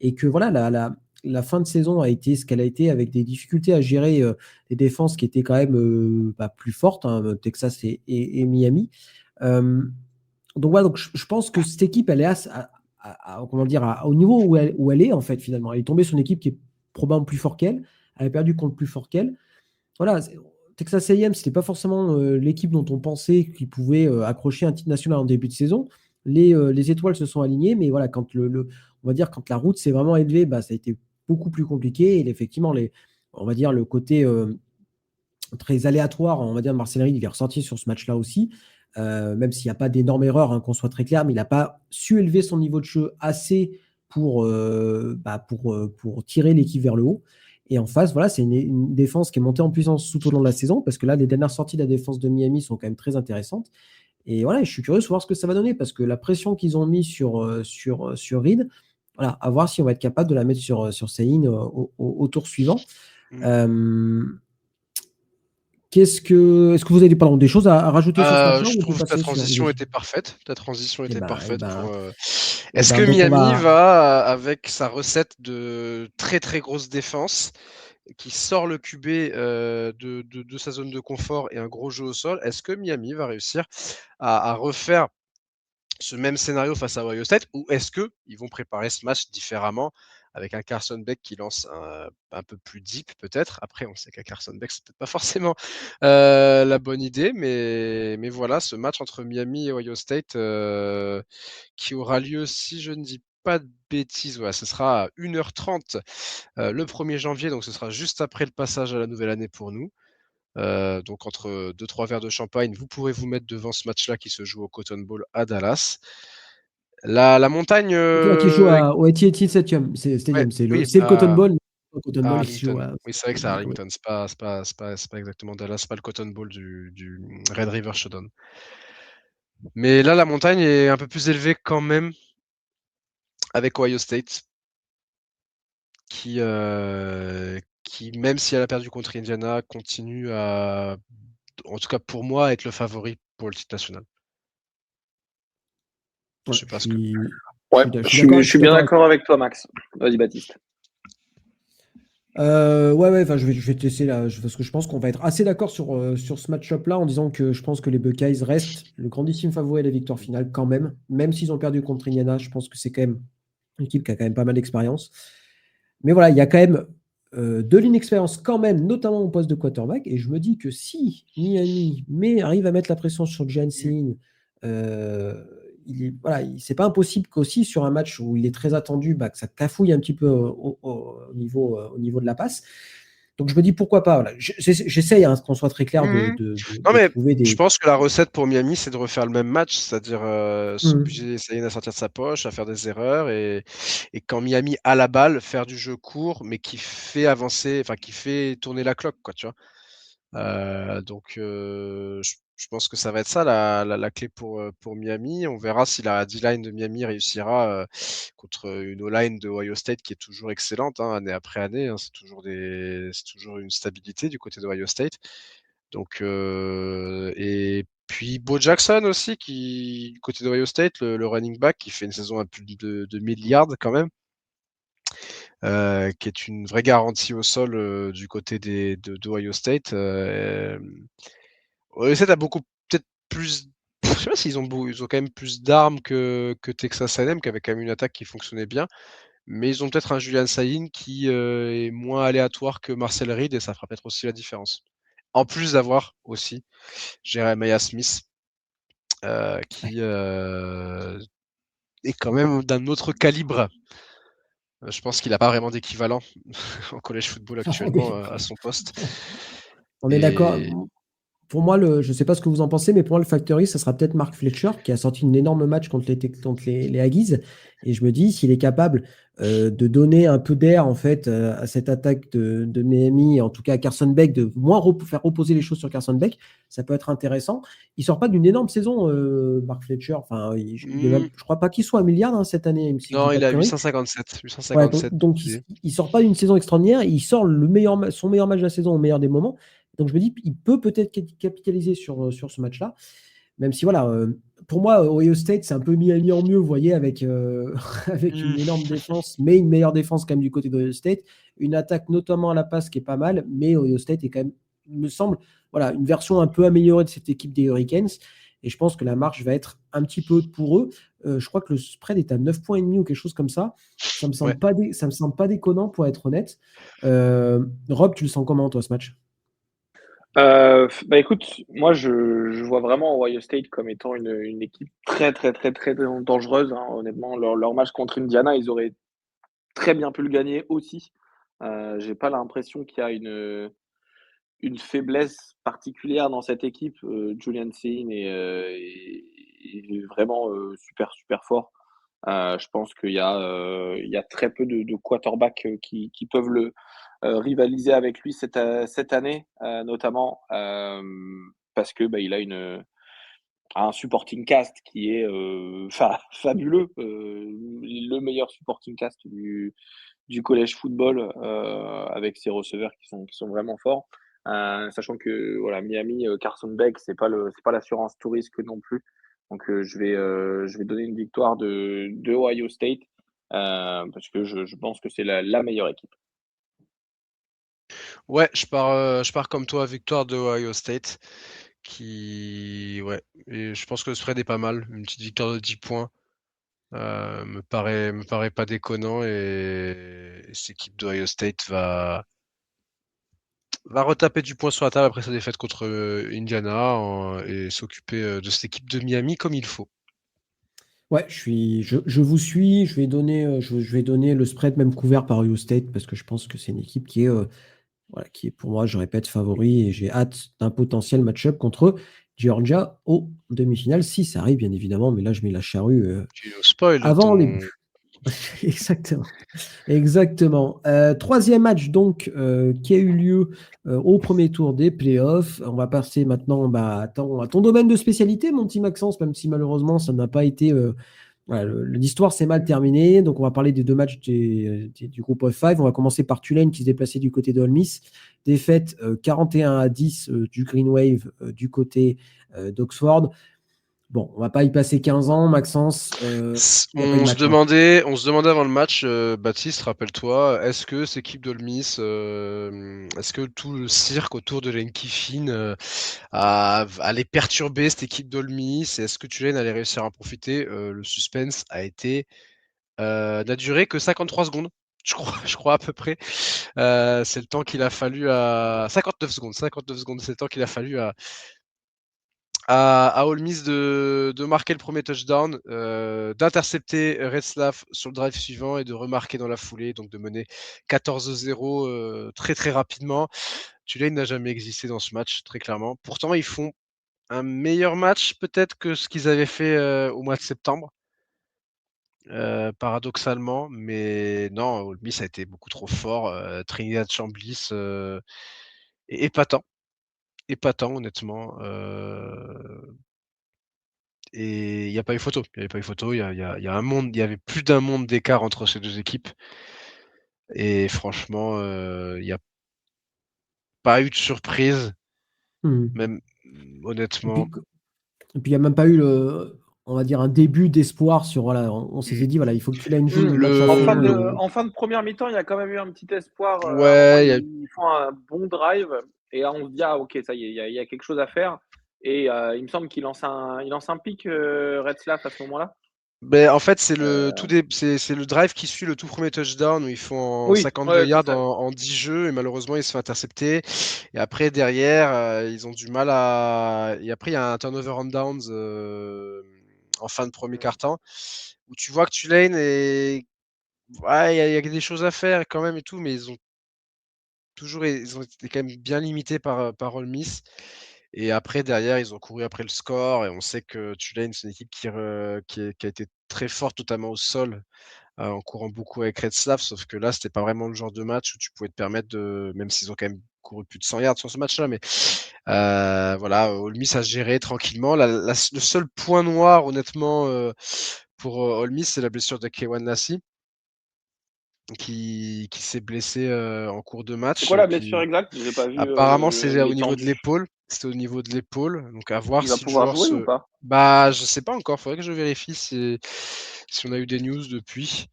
et que voilà la fin de saison a été ce qu'elle a été avec des difficultés à gérer des défenses qui étaient quand même plus fortes, hein, Texas et Miami. Euh, donc voilà, donc je pense que cette équipe, elle est comment dire, au niveau où elle est en fait finalement. Elle est tombée sur une équipe qui est probablement plus fort qu'elle. Elle a perdu contre plus fort qu'elle. Voilà, Texas A&M, c'était pas forcément l'équipe dont on pensait qu'il pouvait accrocher un titre national en début de saison. Les étoiles se sont alignées, mais voilà, quand on va dire quand la route s'est vraiment élevée, bah, ça a été beaucoup plus compliqué. Et effectivement, on va dire le côté très aléatoire, on va dire, de Marcel Reed, il est ressorti sur ce match-là aussi. Même s'il n'y a pas d'énormes erreurs, hein, qu'on soit très clair, mais il n'a pas su élever son niveau de jeu assez pour tirer l'équipe vers le haut. Et en face, voilà, c'est une défense qui est montée en puissance tout au long de la saison, parce que là, les dernières sorties de la défense de Miami sont quand même très intéressantes. Et voilà, je suis curieux de voir ce que ça va donner, parce que la pression qu'ils ont mis sur Reed, voilà, à voir si on va être capable de la mettre sur Sahin au tour suivant. Euh, est-ce que vous avez des choses à rajouter sur ce match-là Je ou on peut trouve que ta passer sur transition était parfaite. Ta transition Eh était ben, eh parfaite ben, pour. eh Est-ce ben, que donc on Miami va. va avec sa recette de très très grosse défense qui sort le QB de sa zone de confort et un gros jeu au sol? Est-ce que Miami va réussir à refaire ce même scénario face à Ohio State, ou est-ce qu'ils vont préparer ce match différemment avec un Carson Beck qui lance un peu plus deep peut-être? Après, on sait qu'un Carson Beck, c'est peut-être pas forcément la bonne idée, mais voilà, ce match entre Miami et Ohio State qui aura lieu, si je ne dis pas de bêtises, voilà, ce sera à 1h30 le 1er janvier, donc ce sera juste après le passage à la nouvelle année pour nous. Donc entre 2-3 verres de champagne, vous pourrez vous mettre devant ce match-là qui se joue au Cotton Bowl à Dallas. La montagne. Qui joue au AT&T Stadium. Ouais, oui, C'est le Cotton Bowl, mais le Cotton à Bowl qui joue Arlington. Oui, c'est vrai que c'est à Arlington. C'est pas exactement Dallas, c'est pas le Cotton Bowl du Red River Showdown. Mais là, la montagne est un peu plus élevée quand même avec Ohio State, qui même si elle a perdu contre Indiana, continue à, en tout cas pour moi, être le favori pour le titre national. Je Ouais, sais pas ce que. Ouais, je suis bien d'accord avec. d'accord avec toi, Max. Vas-y, Baptiste. Ouais, enfin, je vais te laisser là, parce que je pense qu'on va être assez d'accord sur ce match-up là, en disant que je pense que les Buckeyes restent le grandissime favori à la victoire finale quand même s'ils ont perdu contre Indiana, je pense que c'est quand même une équipe qui a quand même pas mal d'expérience. Mais voilà, il y a quand même de l'inexpérience quand même, notamment au poste de quarterback. Et je me dis que si Miami arrive à mettre la pression sur Jalen Sean, c'est pas impossible qu'aussi sur un match où il est très attendu, que ça cafouille un petit peu au niveau de la passe. Donc je me dis pourquoi pas. Voilà. J'essaye qu'on soit très clair Non, de mais trouver je des. pense que la recette pour Miami, c'est de refaire le même match, c'est-à-dire Mhm. essayer de sortir de sa poche, à faire des erreurs, et quand Miami a la balle, faire du jeu court, mais qui fait avancer, enfin qui fait tourner la cloque, quoi, tu vois. Donc je pense que ça va être ça la clé pour Miami. On verra si la D-line de Miami réussira contre une O-line de Ohio State qui est toujours excellente, hein, année après année. Hein, c'est toujours une stabilité du côté de Ohio State. Donc et puis Bo Jackson aussi, qui du côté d'Ohio State, le running back, qui fait une saison à plus de 1000 yards quand même. Qui est une vraie garantie au sol du côté d'Ohio State. Ohio State a beaucoup peut-être plus. Je sais pas s'ils ont quand même plus d'armes que Texas A&M, qui avait quand même une attaque qui fonctionnait bien, mais ils ont peut-être un Julian Sahin qui est moins aléatoire que Marcel Reed, et ça fera peut-être aussi la différence. En plus d'avoir aussi Jeremiah Smith, qui est quand même d'un autre calibre. Je pense qu'il n'a pas vraiment d'équivalent en college football actuellement Oui. à son poste. On est d'accord. Pour moi, je ne sais pas ce que vous en pensez, mais pour moi, le Factory, ça sera peut-être Mark Fletcher qui a sorti un énorme match contre les Aggies. Et je me dis, s'il est capable de donner un peu d'air en fait à cette attaque de Miami, en tout cas à Carson Beck, de moins faire reposer les choses sur Carson Beck, ça peut être intéressant. Il sort pas d'une énorme saison, Mark Fletcher. Enfin, je crois pas qu'il soit à milliard cette année, même si je dis Non, pas il de a conneries. 857. Ouais, 857. donc il sort pas d'une saison extraordinaire, il sort son meilleur match de la saison au meilleur des moments. Donc je me dis, il peut peut-être capitaliser sur ce match-là, même si voilà, pour moi, Ohio State, c'est un peu Miami en mieux, vous voyez, avec, avec une énorme défense, mais une meilleure défense quand même du côté d'Ohio State, une attaque notamment à la passe qui est pas mal, mais Ohio State est quand même, il me semble, voilà, une version un peu améliorée de cette équipe des Hurricanes. Et je pense que la marche va être un petit peu haute pour eux. Je crois que le spread est à 9,5 points ou quelque chose comme ça. Ça me Ouais. semble pas ça me semble pas déconnant pour être honnête. Rob, tu le sens comment toi ce match? Bah écoute, moi je vois vraiment Ohio State comme étant une équipe très très très très dangereuse, hein. Honnêtement, leur match contre Indiana, ils auraient très bien pu le gagner aussi. J'ai pas l'impression qu'il y a une faiblesse particulière dans cette équipe. Julian Sahin est vraiment super super fort. Je pense il y a très peu de quarterbacks qui peuvent rivaliser avec lui cette année, notamment parce que bah, il a un supporting cast qui est fabuleux, le meilleur supporting cast du collège football, avec ses receveurs qui sont vraiment forts. Sachant que voilà, Miami, Carson Beck, c'est pas l'assurance tout risque non plus. Donc je vais donner une victoire de Ohio State, parce que je pense que c'est la meilleure équipe. Ouais, je pars comme toi, victoire de Ohio State. Ouais. Et je pense que le spread est pas mal. Une petite victoire de 10 points. Me paraît pas déconnant, et cette équipe d'Ohio State va retaper du poing sur la table après sa défaite contre Indiana, et s'occuper de cette équipe de Miami comme il faut. Ouais, je vous suis. Je vais donner le spread même couvert par Ohio State parce que je pense que c'est une équipe voilà, qui est pour moi, je répète, favori et j'ai hâte d'un potentiel match-up contre Georgia au demi-finale, si ça arrive bien évidemment, mais là je mets la charrue Tu nous spoil avant les ton. buts. Exactement. Exactement. Troisième match donc qui a eu lieu au premier tour des playoffs. On va passer maintenant à ton domaine de spécialité, mon petit Maxence, même si malheureusement ça n'a pas été. Voilà, l'histoire s'est mal terminée. Donc on va parler des deux matchs du groupe of 5. On va commencer par Tulane qui se déplaçait du côté de Ole Miss. Défaite 41-10 du Green Wave du côté d'Oxford. Bon, on va pas y passer 15 ans, Maxence. Il n'y a pas eu de match, hein. On se demandait avant le match, Baptiste, rappelle-toi, est-ce que cette équipe d'Ole Miss, est-ce que tout le cirque autour de Lane Kiffin allait perturber cette équipe d'Ole Miss, et est-ce que Tulane allait réussir à en profiter? Le suspense n'a duré que 53 secondes, je crois à peu près. C'est le temps qu'il a fallu à 59 secondes, c'est le temps qu'il a fallu à Ole Miss de marquer le premier touchdown, d'intercepter Retzlaff sur le drive suivant et de remarquer dans la foulée, donc de mener 14-0 très très rapidement. Tulane n'a jamais existé dans ce match, très clairement. Pourtant, ils font un meilleur match peut-être que ce qu'ils avaient fait au mois de septembre, paradoxalement, mais non, Ole Miss a été beaucoup trop fort. Trinidad Chamblis épatant, épatant honnêtement. Et il n'y a pas eu photo. Il n'y avait pas eu photo. Il y a un monde, il y avait plus d'un monde d'écart entre ces deux équipes. Et franchement, il n'y a pas eu de surprise, même Et honnêtement. puis il n'y a même pas eu on va dire un début d'espoir sur voilà, on s'était dit voilà, il faut que Tulane joue le match à En fond. fin de première mi-temps, il y a quand même eu un petit espoir. À un moment, Ouais, ils font un bon drive et là, on se dit ah ok, ça y est, il y a quelque chose à faire. Et il me semble qu'il lance un pick Retzlaff à ce moment-là. ben, en fait, c'est Euh, c'est le drive qui suit le tout premier touchdown où ils font en Oui, 52 ouais, c'est yards ça. en 10 jeux et malheureusement ils se font intercepter. Et après derrière, ils ont du mal à. Et après il y a un turnover on downs en fin de premier quart-temps où tu vois que Tulane est. Ouais, il y a des choses à faire quand même et tout, mais ils ont été quand même bien limités par Ole Miss. Et après, derrière, ils ont couru après le score. Et on sait que Tulane, c'est une équipe qui a été très forte, notamment au sol, en courant beaucoup avec Retzlaff. Sauf que là, c'était pas vraiment le genre de match où tu pouvais te permettre de. Même s'ils ont quand même couru plus de 100 yards sur ce match-là, mais voilà, Ole Miss a géré tranquillement. Le seul point noir, honnêtement, pour Ole Miss, c'est la blessure de Kewan Lassie, qui s'est blessé en cours de C'est match. quoi Et la blessure puis, exacte? J'ai pas vu apparemment, c'est au niveau de l'étendue. l'épaule. C'était au niveau de l'épaule. Donc, à voir Il va si le pouvoir joueur jouer ou se. pas? Bah, je sais pas encore. Faudrait que je vérifie si on a eu des news depuis.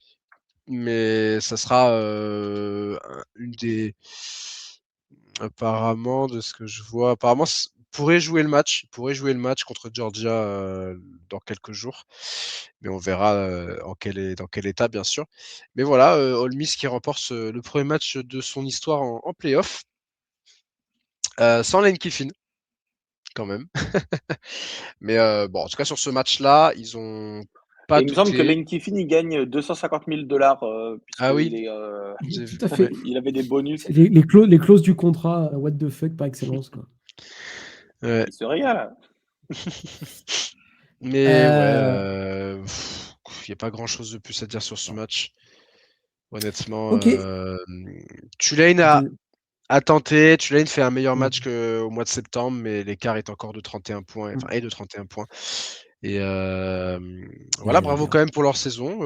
Mais ça sera une des. Apparemment, de ce que je vois, apparemment, pourrait jouer le match. Il pourrait jouer le match contre Georgia dans quelques jours. Mais on verra dans quel état, bien sûr. Mais voilà, Ole Miss qui remporte le premier match de son histoire en playoff. Sans Lane Kiffin, quand même. Mais bon, en tout cas, sur ce match-là, ils ont Et pas il me semble que douté. Lane Kiffin, il gagne $250 000 Ah oui, puisqu'il est, j'ai vu. Tout à fait. il avait des bonus. C'est les clauses du contrat, what the fuck par excellence, quoi. Ouais. Il se régale. Mais ouais, Euh, il n'y a pas grand-chose de plus à dire sur ce match. Honnêtement, ok. Tulane Je- a tenté. Tulane fait un meilleur match Mhm. qu'au mois de septembre, mais l'écart est encore de 31 points. Enfin, est de 31 points. Et voilà, Aïe, aïe, bravo aïe. quand même pour leur saison.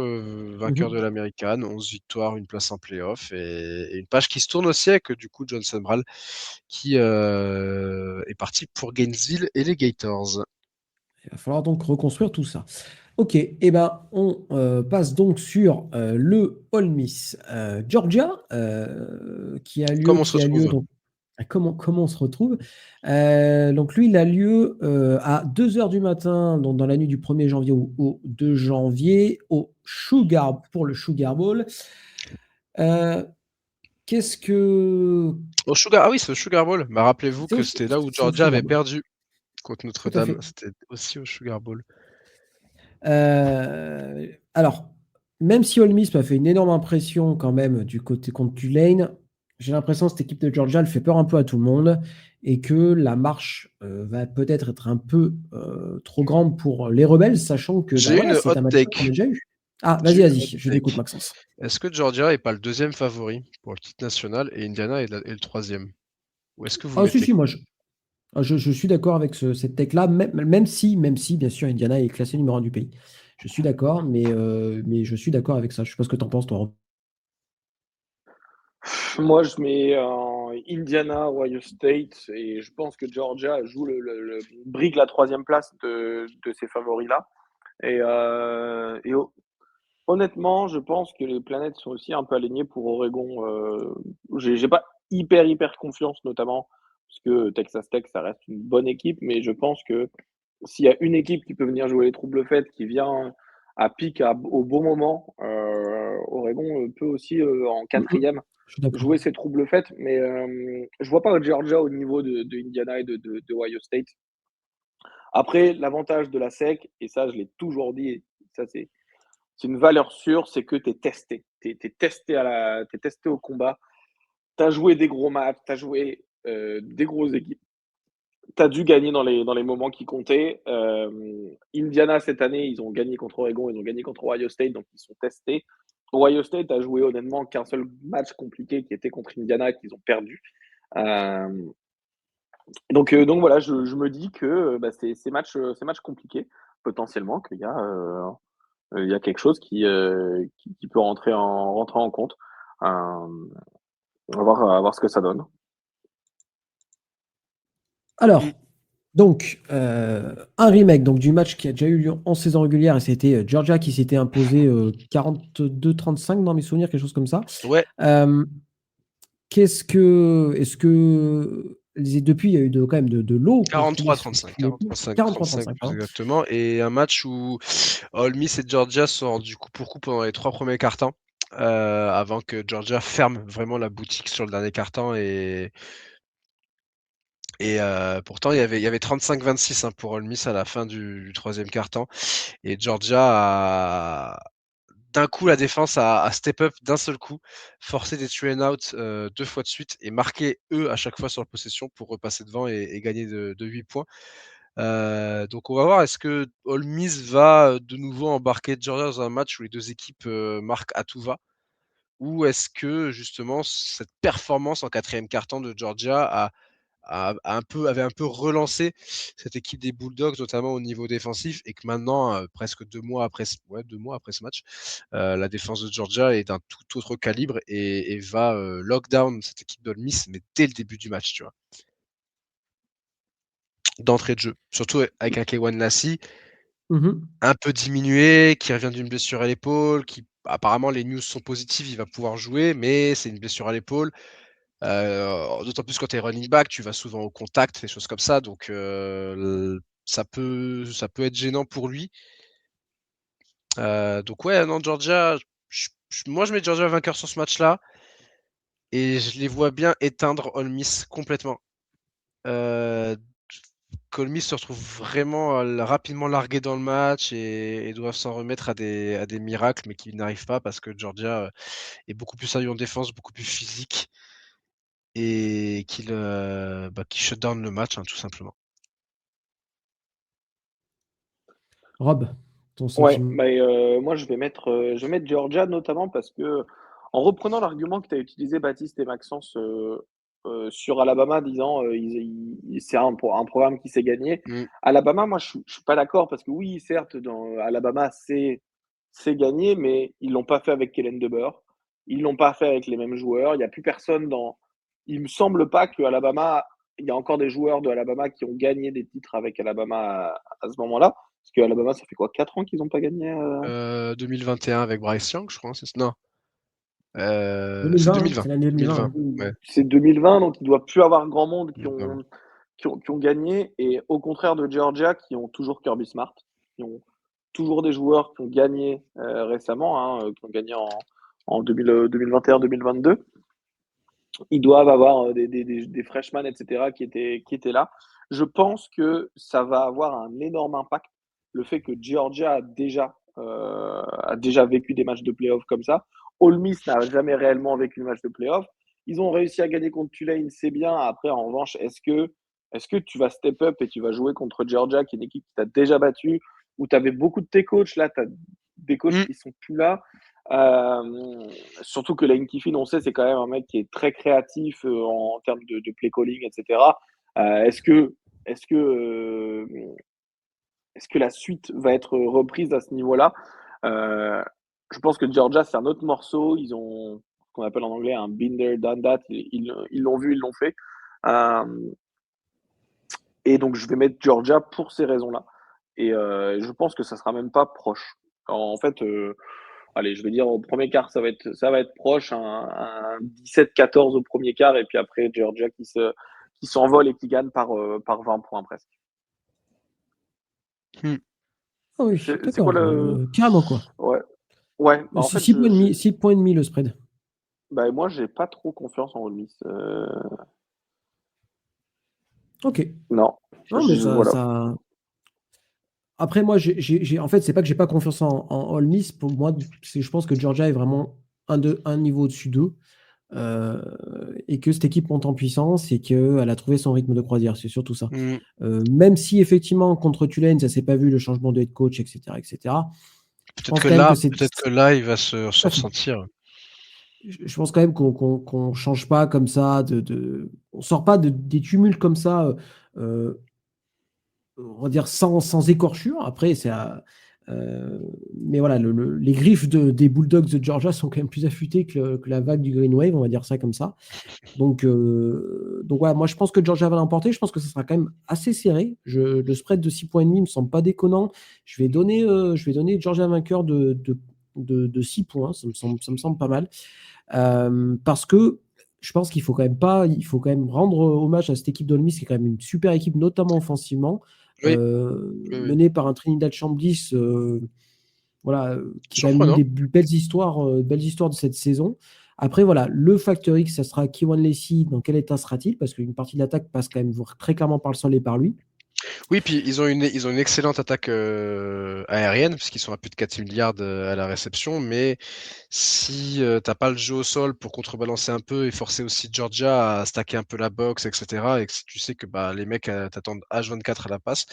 Vainqueur de Mhm. l'American, 11 victoires, une place en playoff. Et une page qui se tourne aussi avec du coup Johnson Bral qui est parti pour Gainesville et les Gators. Il va falloir donc reconstruire tout ça. Ok, et ben on passe donc sur le Ole Miss Georgia Comment on se qui a lieu retrouve? donc comment on se retrouve. Donc lui il a lieu à 2 heures du matin donc dans la nuit du 1er janvier au 2 janvier pour le Sugar Bowl. Euh, qu'est-ce que Ah oui, c'est au Sugar Bowl. Bah, rappelez-vous que c'était là où c'est au Georgia Sugar avait Bowl, perdu contre tout à Notre-Dame. fait. C'était aussi au Sugar Bowl. Alors, même si Ole Miss m'a fait une énorme impression quand même du côté contre Tulane, j'ai l'impression que cette équipe de Georgia elle fait peur un peu à tout le monde et que la marche va peut-être être un peu trop grande pour les rebelles, sachant que bah J'ai voilà, une c'est hot un match qu'on a take. déjà eu. Ah, J'ai vas-y, une vas-y, hot je t'écoute, take. Maxence. Est-ce que Georgia est pas le deuxième favori pour le titre national et Indiana est le troisième? Ou est-ce que vous Ah, si, mettez. si, je suis d'accord avec cette tech-là, même si, bien sûr, Indiana est classé numéro 1 du pays. Je suis d'accord, mais je suis d'accord avec ça. Je sais pas ce que tu en penses, toi. Moi, je mets Indiana, Ohio State, et je pense que Georgia joue brigue la troisième place de ces favoris-là. Honnêtement, je pense que les planètes sont aussi un peu alignées pour Oregon. J'ai pas hyper confiance, notamment parce que Texas Tech, ça reste une bonne équipe, mais je pense que s'il y a une équipe qui peut venir jouer les troubles faites, qui vient à pic au bon moment, Oregon peut aussi en quatrième Je suis d'accord. jouer ses troubles faites, mais je vois pas Georgia au niveau de Indiana et de Ohio State. Après, l'avantage de la SEC, et ça, je l'ai toujours dit, et ça, c'est une valeur sûre, c'est que tu es testé. Tu es testé au combat. Tu as joué des gros matchs, tu as joué des grosses équipes. Tu as dû gagner dans les moments qui comptaient. Indiana, cette année, ils ont gagné contre Oregon, ils ont gagné contre Ohio State, donc ils sont testés. Ohio State a joué honnêtement qu'un seul match compliqué qui était contre Indiana, qu'ils ont perdu. Donc voilà, je me dis que ces matchs compliqués, potentiellement, qu'il y a quelque chose qui peut rentrer en compte. On va voir ce que ça donne. Alors, donc, un remake donc, du match qui a déjà eu lieu en saison régulière, et c'était Georgia qui s'était imposé 42-35 dans mes souvenirs, quelque chose comme ça. Ouais. Est-ce que depuis, il y a eu quand même de l'eau. 43-35. 43-35 exactement. Et un match où Ole Miss et Georgia sont du coup pour coup pendant les 3 premiers quart-temps, avant que Georgia ferme vraiment la boutique sur le dernier quart-temps. Et pourtant, il y avait 35-26 pour Ole Miss à la fin du troisième quart-temps. Et Georgia d'un coup, la défense a step up d'un seul coup, forcé des 3 and out 2 fois de suite et marqué eux à chaque fois sur la possession pour repasser devant et gagner de 8 points. Donc on va voir, est-ce que Ole Miss va de nouveau embarquer Georgia dans un match où les deux équipes marquent à tout va, ou est-ce que justement cette performance en quatrième quart-temps de Georgia avait un peu relancé cette équipe des Bulldogs, notamment au niveau défensif, et que maintenant, presque 2 mois après ce match, la défense de Georgia est d'un tout autre calibre et va lockdown cette équipe d'Ole Miss, mais dès le début du match, tu vois. D'entrée de jeu. Surtout avec un K'Wan Lassie un peu diminué, qui revient d'une blessure à l'épaule, qui apparemment les news sont positives, il va pouvoir jouer, mais c'est une blessure à l'épaule. D'autant plus quand tu es running back, tu vas souvent au contact, des choses comme ça, donc ça peut être gênant pour lui. Donc ouais, non, Georgia, moi je mets Georgia vainqueur sur ce match-là, et je les vois bien éteindre Ole Miss complètement. Ole Miss se retrouve vraiment rapidement largué dans le match et doivent s'en remettre à des miracles, mais qui n'arrivent pas parce que Georgia est beaucoup plus sérieux en défense, beaucoup plus physique, et qui shut down le match, tout simplement. Rob, ton Ouais, sentiment? moi je vais mettre Georgia notamment parce que en reprenant l'argument que tu as utilisé, Baptiste et Maxence, sur Alabama, disant c'est un programme qui s'est gagné. Alabama, moi je suis pas d'accord parce que oui, certes, dans Alabama, c'est gagné, mais ils l'ont pas fait avec Kellen DeBoer. Ils l'ont pas fait avec les mêmes joueurs. Il y a plus personne dans. Il me semble pas que Alabama. Il y a encore des joueurs de Alabama qui ont gagné des titres avec Alabama à ce moment-là. Parce que Alabama, ça fait quoi, 4 ans qu'ils n'ont pas gagné 2021 avec Bryce Young, je crois. Non. 2020, C'est 2020. c'est l'année 2020. Ouais. C'est 2020, donc il ne doit plus avoir grand monde qui ont gagné. Et au contraire de Georgia, qui ont toujours Kirby Smart, qui ont toujours des joueurs qui ont gagné récemment, qui ont gagné en 2021-2022. Ils doivent avoir des freshmen, etc., qui étaient là. Je pense que ça va avoir un énorme impact, le fait que Georgia a déjà vécu des matchs de playoff comme ça. Ole Miss n'a jamais réellement vécu le match de playoff. Ils ont réussi à gagner contre Tulane, c'est bien. Après, en revanche, est-ce que tu vas step up et tu vas jouer contre Georgia, qui est une équipe qui t'a déjà battu, où tu avais beaucoup de tes coachs, là, tu as des coachs qui sont plus là. Surtout que Lane Kiffin, on sait, c'est quand même un mec qui est très créatif en termes de play calling, etc. Est-ce que la suite va être reprise à ce niveau-là? Je pense que Georgia, c'est un autre morceau. Ils ont ce qu'on appelle en anglais un binder done that. Ils l'ont vu, ils l'ont fait. Et donc, je vais mettre Georgia pour ces raisons-là. Et je pense que ça sera même pas proche. En fait, allez, je vais dire au premier quart, ça va être proche, un 17-14 au premier quart, et puis après Georgia qui s'envole et qui gagne par 20 points presque. Ah oui, C'est quoi carrément quoi. Ouais. Bah, en fait, 6 points et demi le spread. Bah, moi, j'ai pas trop confiance en Ole Miss. Ok. Non. Non, mais voilà. Après, moi, en fait, c'est pas que j'ai pas confiance en Ole Miss. Pour moi, je pense que Georgia est vraiment un niveau au-dessus d'eux. euh, et que cette équipe monte en puissance et qu'elle a trouvé son rythme de croisière. C'est surtout ça. Mm. Même si, effectivement, contre Tulane, ça s'est pas vu, le changement de head coach, etc., etc., je pense quand même que c'est. Peut-être que là, il va se Tout à fait. ressentir. Je pense quand même qu'on change pas comme ça, on sort pas des tumultes comme ça, euh, on va dire sans écorchure. Après, mais voilà, les griffes des Bulldogs de Georgia sont quand même plus affûtées que la vague du Green Wave, on va dire ça comme ça. Donc voilà, moi je pense que Georgia va l'emporter. Je pense que ça sera quand même assez serré. Le spread de 6,5 points me semble pas déconnant. Je vais donner Georgia vainqueur de 6 points. Ça me semble pas mal. Parce que je pense qu'il faut quand même pas, il faut quand même rendre hommage à cette équipe d'Ole Miss, qui est quand même une super équipe, notamment offensivement, Oui, oui. menée par un Trinidad Chamblis, voilà, qui a quand même une Surprenant. des belles histoires de cette saison. Après, voilà, le facteur X, ça sera Keiwan Lacey. Dans quel état sera-t-il? Parce qu'une partie de l'attaque passe quand même très clairement par le sol et par lui. Oui, puis ils ont une excellente attaque aérienne, puisqu'ils sont à plus de 4 milliards à la réception. Mais si t'as pas le jeu au sol pour contrebalancer un peu et forcer aussi Georgia à stacker un peu la boxe, etc., et que si tu sais que bah, les mecs t'attendent H24 à la passe,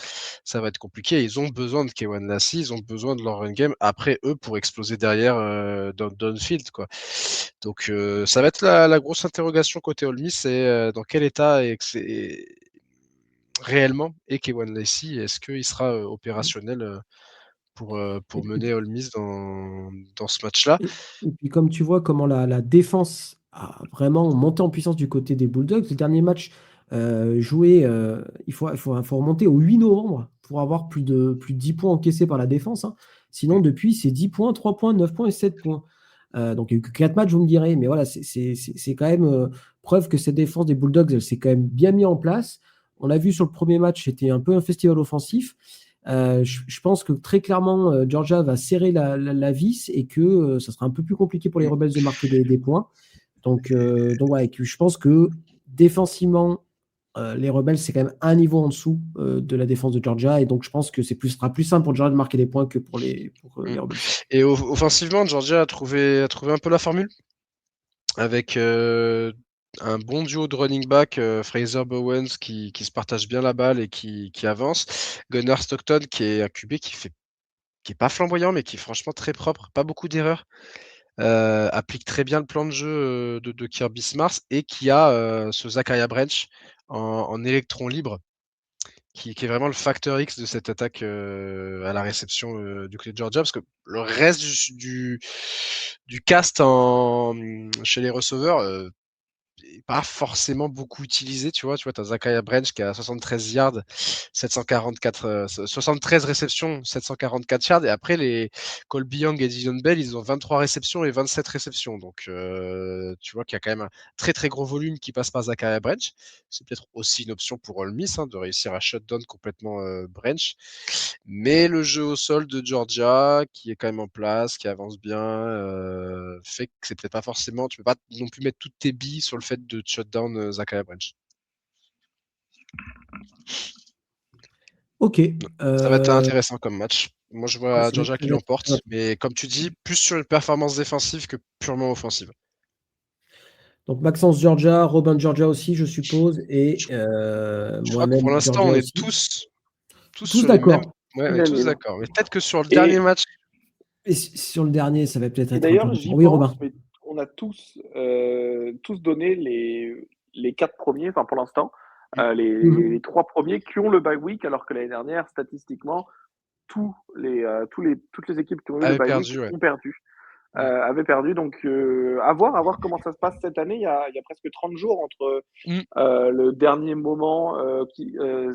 ça va être compliqué. Ils ont besoin de Kewan Lassie, ils ont besoin de leur run game. Après, eux, pour exploser derrière downfield, quoi. Donc, ça va être la grosse interrogation côté Ole Miss, c'est dans quel état réellement est Kewan Lacey. Est-ce qu'il sera opérationnel pour mener Ole Miss dans ce match-là? Et puis, comme tu vois, comment la défense a vraiment monté en puissance du côté des Bulldogs. Le dernier match joué, il faut remonter au 8 novembre pour avoir plus de 10 points encaissés par la défense, hein. Sinon, depuis, c'est 10 points, 3 points, 9 points et 7 points. Donc, il n'y a eu que 4 matchs, vous me direz. Mais voilà, c'est quand même preuve que cette défense des Bulldogs, elle s'est quand même bien mise en place. On l'a vu sur le premier match, c'était un peu un festival offensif. Je pense que très clairement, Georgia va serrer la vis et que ça sera un peu plus compliqué pour les Rebels de marquer des points. Donc ouais, je pense que défensivement, les Rebels, c'est quand même un niveau en dessous de la défense de Georgia. Et donc, je pense que sera plus simple pour Georgia de marquer des points que pour les Rebels. Et offensivement, Georgia a trouvé un peu la formule avec un bon duo de running back, Fraser Bowens qui se partage bien la balle et qui avance. Gunnar Stockton qui est un QB qui est pas flamboyant mais qui est franchement très propre, pas beaucoup d'erreurs. Applique très bien le plan de jeu de Kirby Smart et qui a ce Zachariah Branch en électron libre qui est vraiment le facteur X de cette attaque à la réception du côté de Georgia, parce que le reste du cast chez les receveurs pas forcément beaucoup utilisé, tu vois, t'as Zachariah Branch qui a 73 yards, 73 réceptions, 744 yards, et après les Colby Young et Dion Bell, ils ont 23 réceptions et 27 réceptions, donc tu vois qu'il y a quand même un très très gros volume qui passe par Zachariah Branch. C'est peut-être aussi une option pour Ole Miss de réussir à shutdown complètement Branch, mais le jeu au sol de Georgia, qui est quand même en place, qui avance bien, fait que c'est peut-être pas forcément. Tu peux pas non plus mettre toutes tes billes sur le fait de shutdown Zachariah Branch. Ok. Ça va être intéressant comme match. Moi, je vois Ça va être Georgia qui très l'emporte, mais comme tu dis, plus sur une performance défensive que purement offensive. Donc, Maxence Georgia, Robin Georgia aussi, je suppose, et Je crois que pour moi-même l'instant, Georgia on est aussi. tous Tous sur les mêmes. d'accord. Ouais, on est tous Unanime. d'accord. Mais peut-être que sur le dernier Et, match. Et sur le dernier, ça va peut-être et être un peu d'ailleurs, différent. j'y Oui, Robin. pense, mais on a tous donné les 4 premiers, enfin pour l'instant, les Mhm. 3 premiers qui ont le bye week, alors que l'année dernière, statistiquement, toutes les équipes qui ont eu le Avait bye week perdu, ouais. ont perdu. Mm. Avaient perdu. Donc, à voir comment ça se passe cette année. Il y a presque 30 jours entre Mm. le dernier moment maintenant,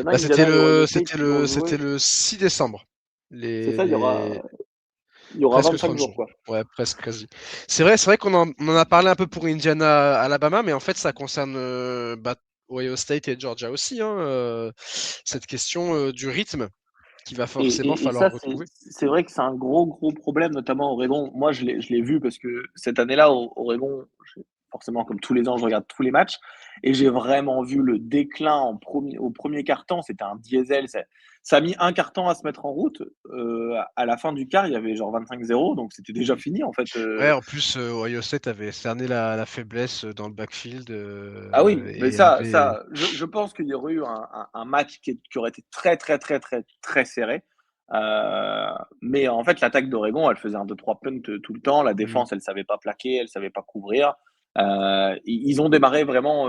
Bah, Indiana et Ohio State qui vont c'était jouer. le 6 décembre. C'est ça, Les il y aura presque 25 30 jours, jours. quoi. Ouais, presque quasi. C'est vrai qu'on en a parlé un peu pour Indiana, Alabama, mais en fait, ça concerne Ohio State et Georgia aussi, cette question du rythme qu'il va forcément Et falloir ça, retrouver. c'est vrai que c'est un gros problème, notamment au Oregon. Moi, je l'ai vu parce que cette année-là, au Oregon, forcément, comme tous les ans, je regarde tous les matchs et j'ai vraiment vu le déclin au premier quart-temps. C'était un diesel. Ça a mis un quart-temps à se mettre en route. À la fin du quart, il y avait genre 25-0, donc c'était déjà fini, en fait. Ouais, en plus, Ohio State avait cerné la faiblesse dans le backfield Ah oui, mais et avait. je pense qu'il y aurait eu un match qui aurait été très, très, très, très, très serré. Mais en fait, l'attaque d'Oregon, elle faisait un 2-3 punts tout le temps. La Mmh. défense, elle savait pas plaquer, elle savait pas couvrir. Ils ont démarré vraiment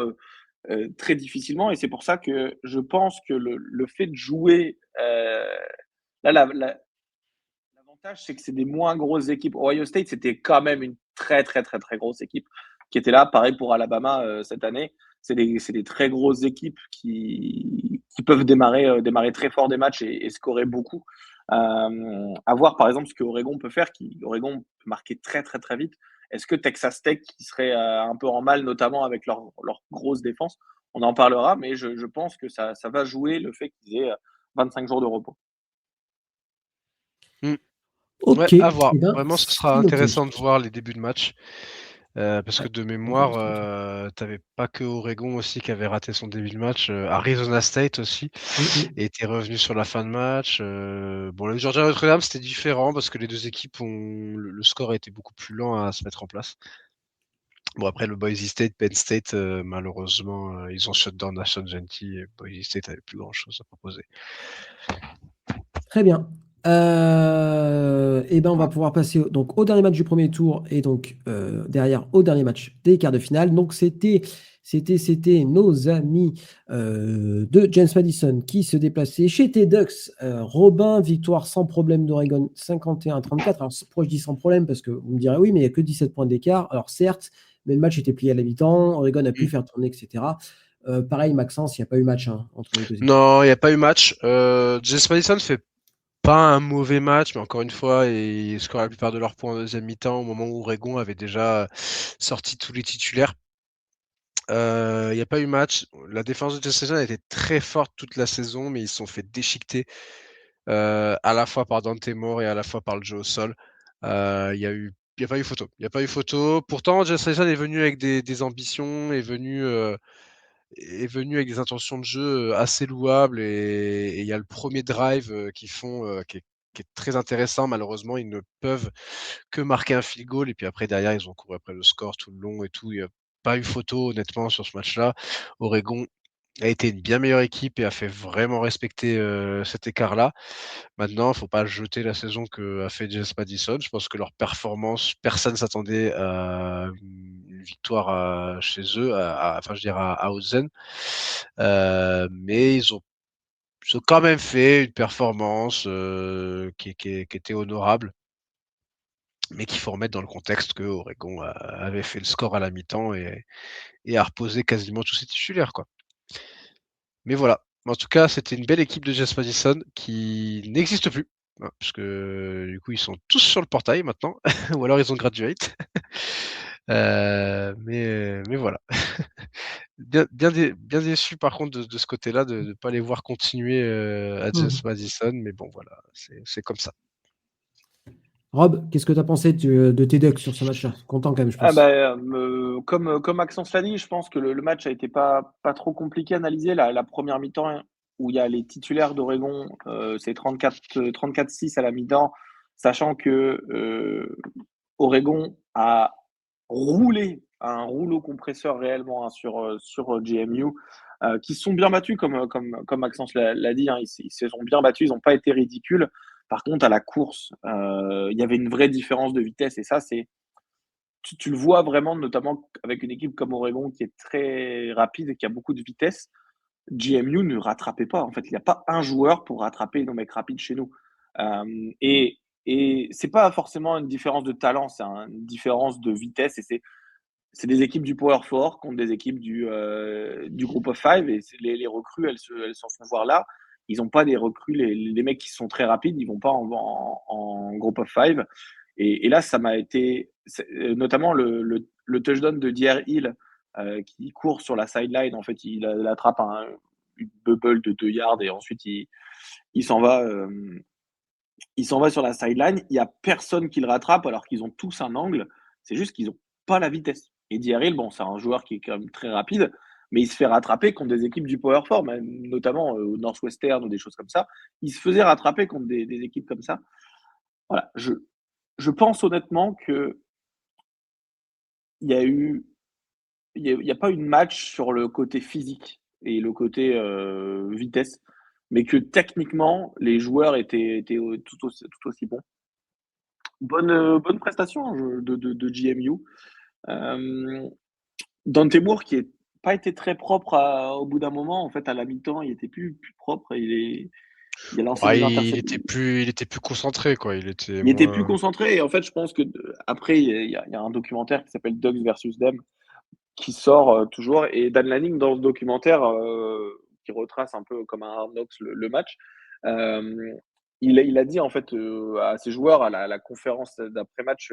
très difficilement et c'est pour ça que je pense que le fait de jouer, là, l'avantage, c'est que c'est des moins grosses équipes. Ohio State, c'était quand même une très, très, très, très grosse équipe qui était là. Pareil pour Alabama cette année. C'est des très grosses équipes qui peuvent démarrer très fort des matchs et scorer beaucoup. À voir, par exemple, ce que Oregon peut faire. Oregon peut marquer très, très, très vite. Est-ce que Texas Tech, qui serait un peu en mal, notamment avec leur grosse défense, on en parlera, mais je pense que ça va jouer le fait qu'ils aient 25 jours de repos. Mmh. Ouais, Ok, à voir. eh ben, Vraiment, ce sera c'est noté. intéressant de voir les débuts de match. Parce que Ouais, de on va mémoire, se noter. tu pas que Oregon aussi qui avait raté son début de match, Arizona State aussi Mm. était revenu sur la fin de match. Bon, le Georgia Notre-Dame, c'était différent parce que les 2 équipes ont le score a été beaucoup plus lent à se mettre en place. Bon, après le Boise State, Penn State, malheureusement, ils ont shut down Nation Gentil et Boise State avait plus grand-chose à proposer. Très bien. Et ben on va pouvoir passer donc au dernier match du premier tour et donc derrière au dernier match des quarts de finale. Donc c'était nos amis de James Madison qui se déplaçaient chez tes Ducks. Robin, victoire sans problème d'Oregon 51-34. Alors pourquoi je dis sans problème? Parce que vous me direz oui, mais il n'y a que 17 points d'écart. Alors certes, mais le match était plié à la mi-temps. Oregon a pu Mmh. faire tourner, etc. Pareil, Maxence, il n'y a pas eu match hein, entre les deux équipes. Non, il y a pas eu match. James Madison fait pas un mauvais match, mais encore une fois, ils scorent la plupart de leurs points en deuxième mi-temps, au moment où Oregon avait déjà sorti tous les titulaires. Il y a pas eu match. La défense de James Madison a été très forte toute la saison, mais ils se sont fait déchiqueter, à la fois par Dante Moore et à la fois par le jeu au sol. Il y a pas eu photo. Il y a pas eu photo. Pourtant, James Madison est venu avec des ambitions, est venu avec des intentions de jeu assez louables et il y a le premier drive qu'ils font qui est très intéressant. Malheureusement, ils ne peuvent que marquer un field goal et puis après derrière ils ont couru après le score tout le long et tout. Il n'y a pas eu photo honnêtement sur ce match-là. Oregon a été une bien meilleure équipe et a fait vraiment respecter cet écart-là. Maintenant, il ne faut pas jeter la saison qu'a fait James Madison. Je pense que leur performance, personne ne s'attendait à une victoire chez eux, enfin je dirais à Hausen. Mais ils ont quand même fait une performance qui était honorable, mais qu'il faut remettre dans le contexte que Oregon avait fait le score à la mi-temps et a reposé quasiment tous ses titulaires, quoi. Mais voilà. En tout cas, c'était une belle équipe de James Madison qui n'existe plus. Hein, puisque du coup, ils sont tous sur le portail maintenant, ou alors ils ont graduate. Mais voilà. Bien déçu par contre de ce côté-là, de ne pas les voir continuer à James Hmm. Madison, mais bon voilà, c'est comme ça. Rob, qu'est-ce que tu as pensé de tes Ducks sur ce match-là? Content quand même, je Ah pense. bah, comme Maxence l'a dit, je pense que le match a été pas trop compliqué à analyser. La première mi-temps, hein, où il y a les titulaires d'Oregon, c'est 34-6 à la mi-temps, sachant que Oregon a roulé un rouleau compresseur réellement hein, sur JMU, qui se sont bien battus, comme Maxence l'a dit, hein, ils se sont bien battus, ils n'ont pas été ridicules. Par contre, à la course, il y avait une vraie différence de vitesse, et ça, tu le vois vraiment, notamment avec une équipe comme Oregon qui est très rapide et qui a beaucoup de vitesse. JMU ne rattrapait pas. En fait, il n'y a pas un joueur pour rattraper nos mecs rapides chez nous. Et c'est pas forcément une différence de talent, c'est une différence de vitesse. Et c'est des équipes du Power 4 contre des équipes du Group of Five. Et les recrues, elles s'en font voir là. Ils n'ont pas des recrues, les mecs qui sont très rapides, ils vont pas en Group of Five. Et là, ça m'a été, notamment le touchdown de Dier Hill qui court sur la sideline. En fait, il attrape une bubble de 2 yards et ensuite il s'en va. Il s'en va sur la sideline. Il n'y a personne qui le rattrape alors qu'ils ont tous un angle. C'est juste qu'ils n'ont pas la vitesse. Eddie Harrell, bon, c'est un joueur qui est quand même très rapide, mais il se fait rattraper contre des équipes du Power 4, même, notamment au Northwestern ou des choses comme ça. Il se faisait rattraper contre des équipes comme ça. Voilà, je pense honnêtement que il y a eu, il y a pas eu de match sur le côté physique et le côté vitesse, mais que techniquement les joueurs étaient tout aussi bons. Bonne prestation hein, de GMU. Dante Moore qui est pas été très propre au bout d'un moment, en fait, à la mi-temps, il était plus propre. Il a lancé Ouais, des il interceptions. était plus concentré, quoi. Il était Il était plus moins. concentré. Et en fait, je pense que après, il y a un documentaire qui s'appelle Dogs versus Them qui sort toujours. Et Dan Lanning, dans ce documentaire, qui retrace un peu comme un Hard Knocks le match, euh, il a dit en fait à ses joueurs à la conférence d'après-match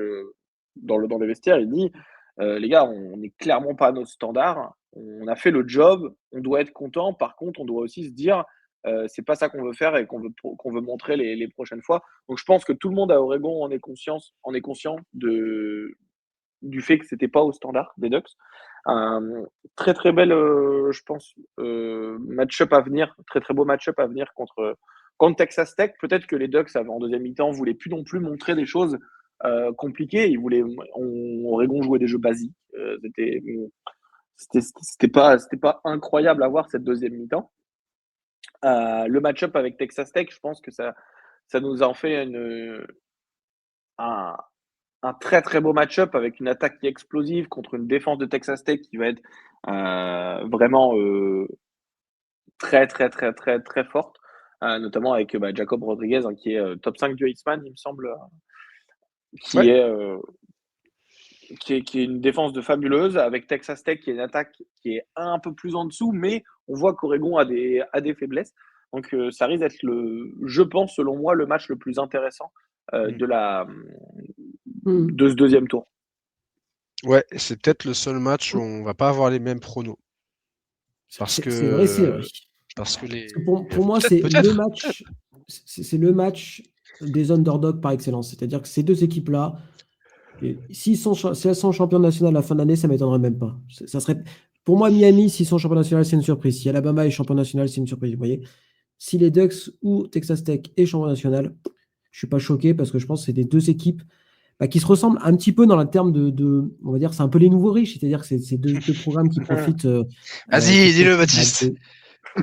dans les vestiaires, il dit les gars, on n'est clairement pas à notre standard. On a fait le job, on doit être content. Par contre, on doit aussi se dire c'est pas ça qu'on veut faire et qu'on veut montrer les prochaines fois. Donc, je pense que tout le monde à Oregon en est conscient du fait que c'était pas au standard des Ducks. Très très belle, je pense, match-up à venir, très très beau match-up à venir contre Texas Tech. Peut-être que les Ducks en deuxième mi-temps voulaient plus non plus montrer des choses compliquées. Oregon jouait des jeux basiques. C'était pas incroyable à voir cette deuxième mi-temps. Le match-up avec Texas Tech, je pense que ça nous en fait un, un très très beau match-up avec une attaque qui est explosive contre une défense de Texas Tech qui va être vraiment très très très très très forte, notamment avec Jacob Rodriguez hein, qui est top 5 du Iceman, il me semble, qui Ouais. est, euh, qui est une défense de fabuleuse avec Texas Tech qui est une attaque qui est un peu plus en dessous, mais on voit qu'Oregon a des faiblesses. Donc ça risque d'être je pense selon moi, le match le plus intéressant Mm. de ce deuxième tour. Ouais, c'est peut-être le seul match où on va pas avoir les mêmes pronos. Parce C'est vrai, c'est vrai. que, parce que Parce que les. pour moi, c'est le Peut-être. match, c'est le match des underdogs par excellence. C'est-à-dire que ces deux équipes-là, si elles sont champions nationaux à la fin de l'année, ça ne m'étonnerait même pas. Ça serait, pour moi, Miami, s'ils sont champions nationaux, c'est une surprise. Si Alabama est champion national, c'est une surprise. Vous voyez, si les Ducks ou Texas Tech est champion national, je ne suis pas choqué parce que je pense que c'est des deux équipes qui se ressemblent un petit peu dans le terme on va dire, c'est un peu les nouveaux riches. C'est-à-dire que c'est deux programmes qui profitent. Vas-y, dis-le, Baptiste.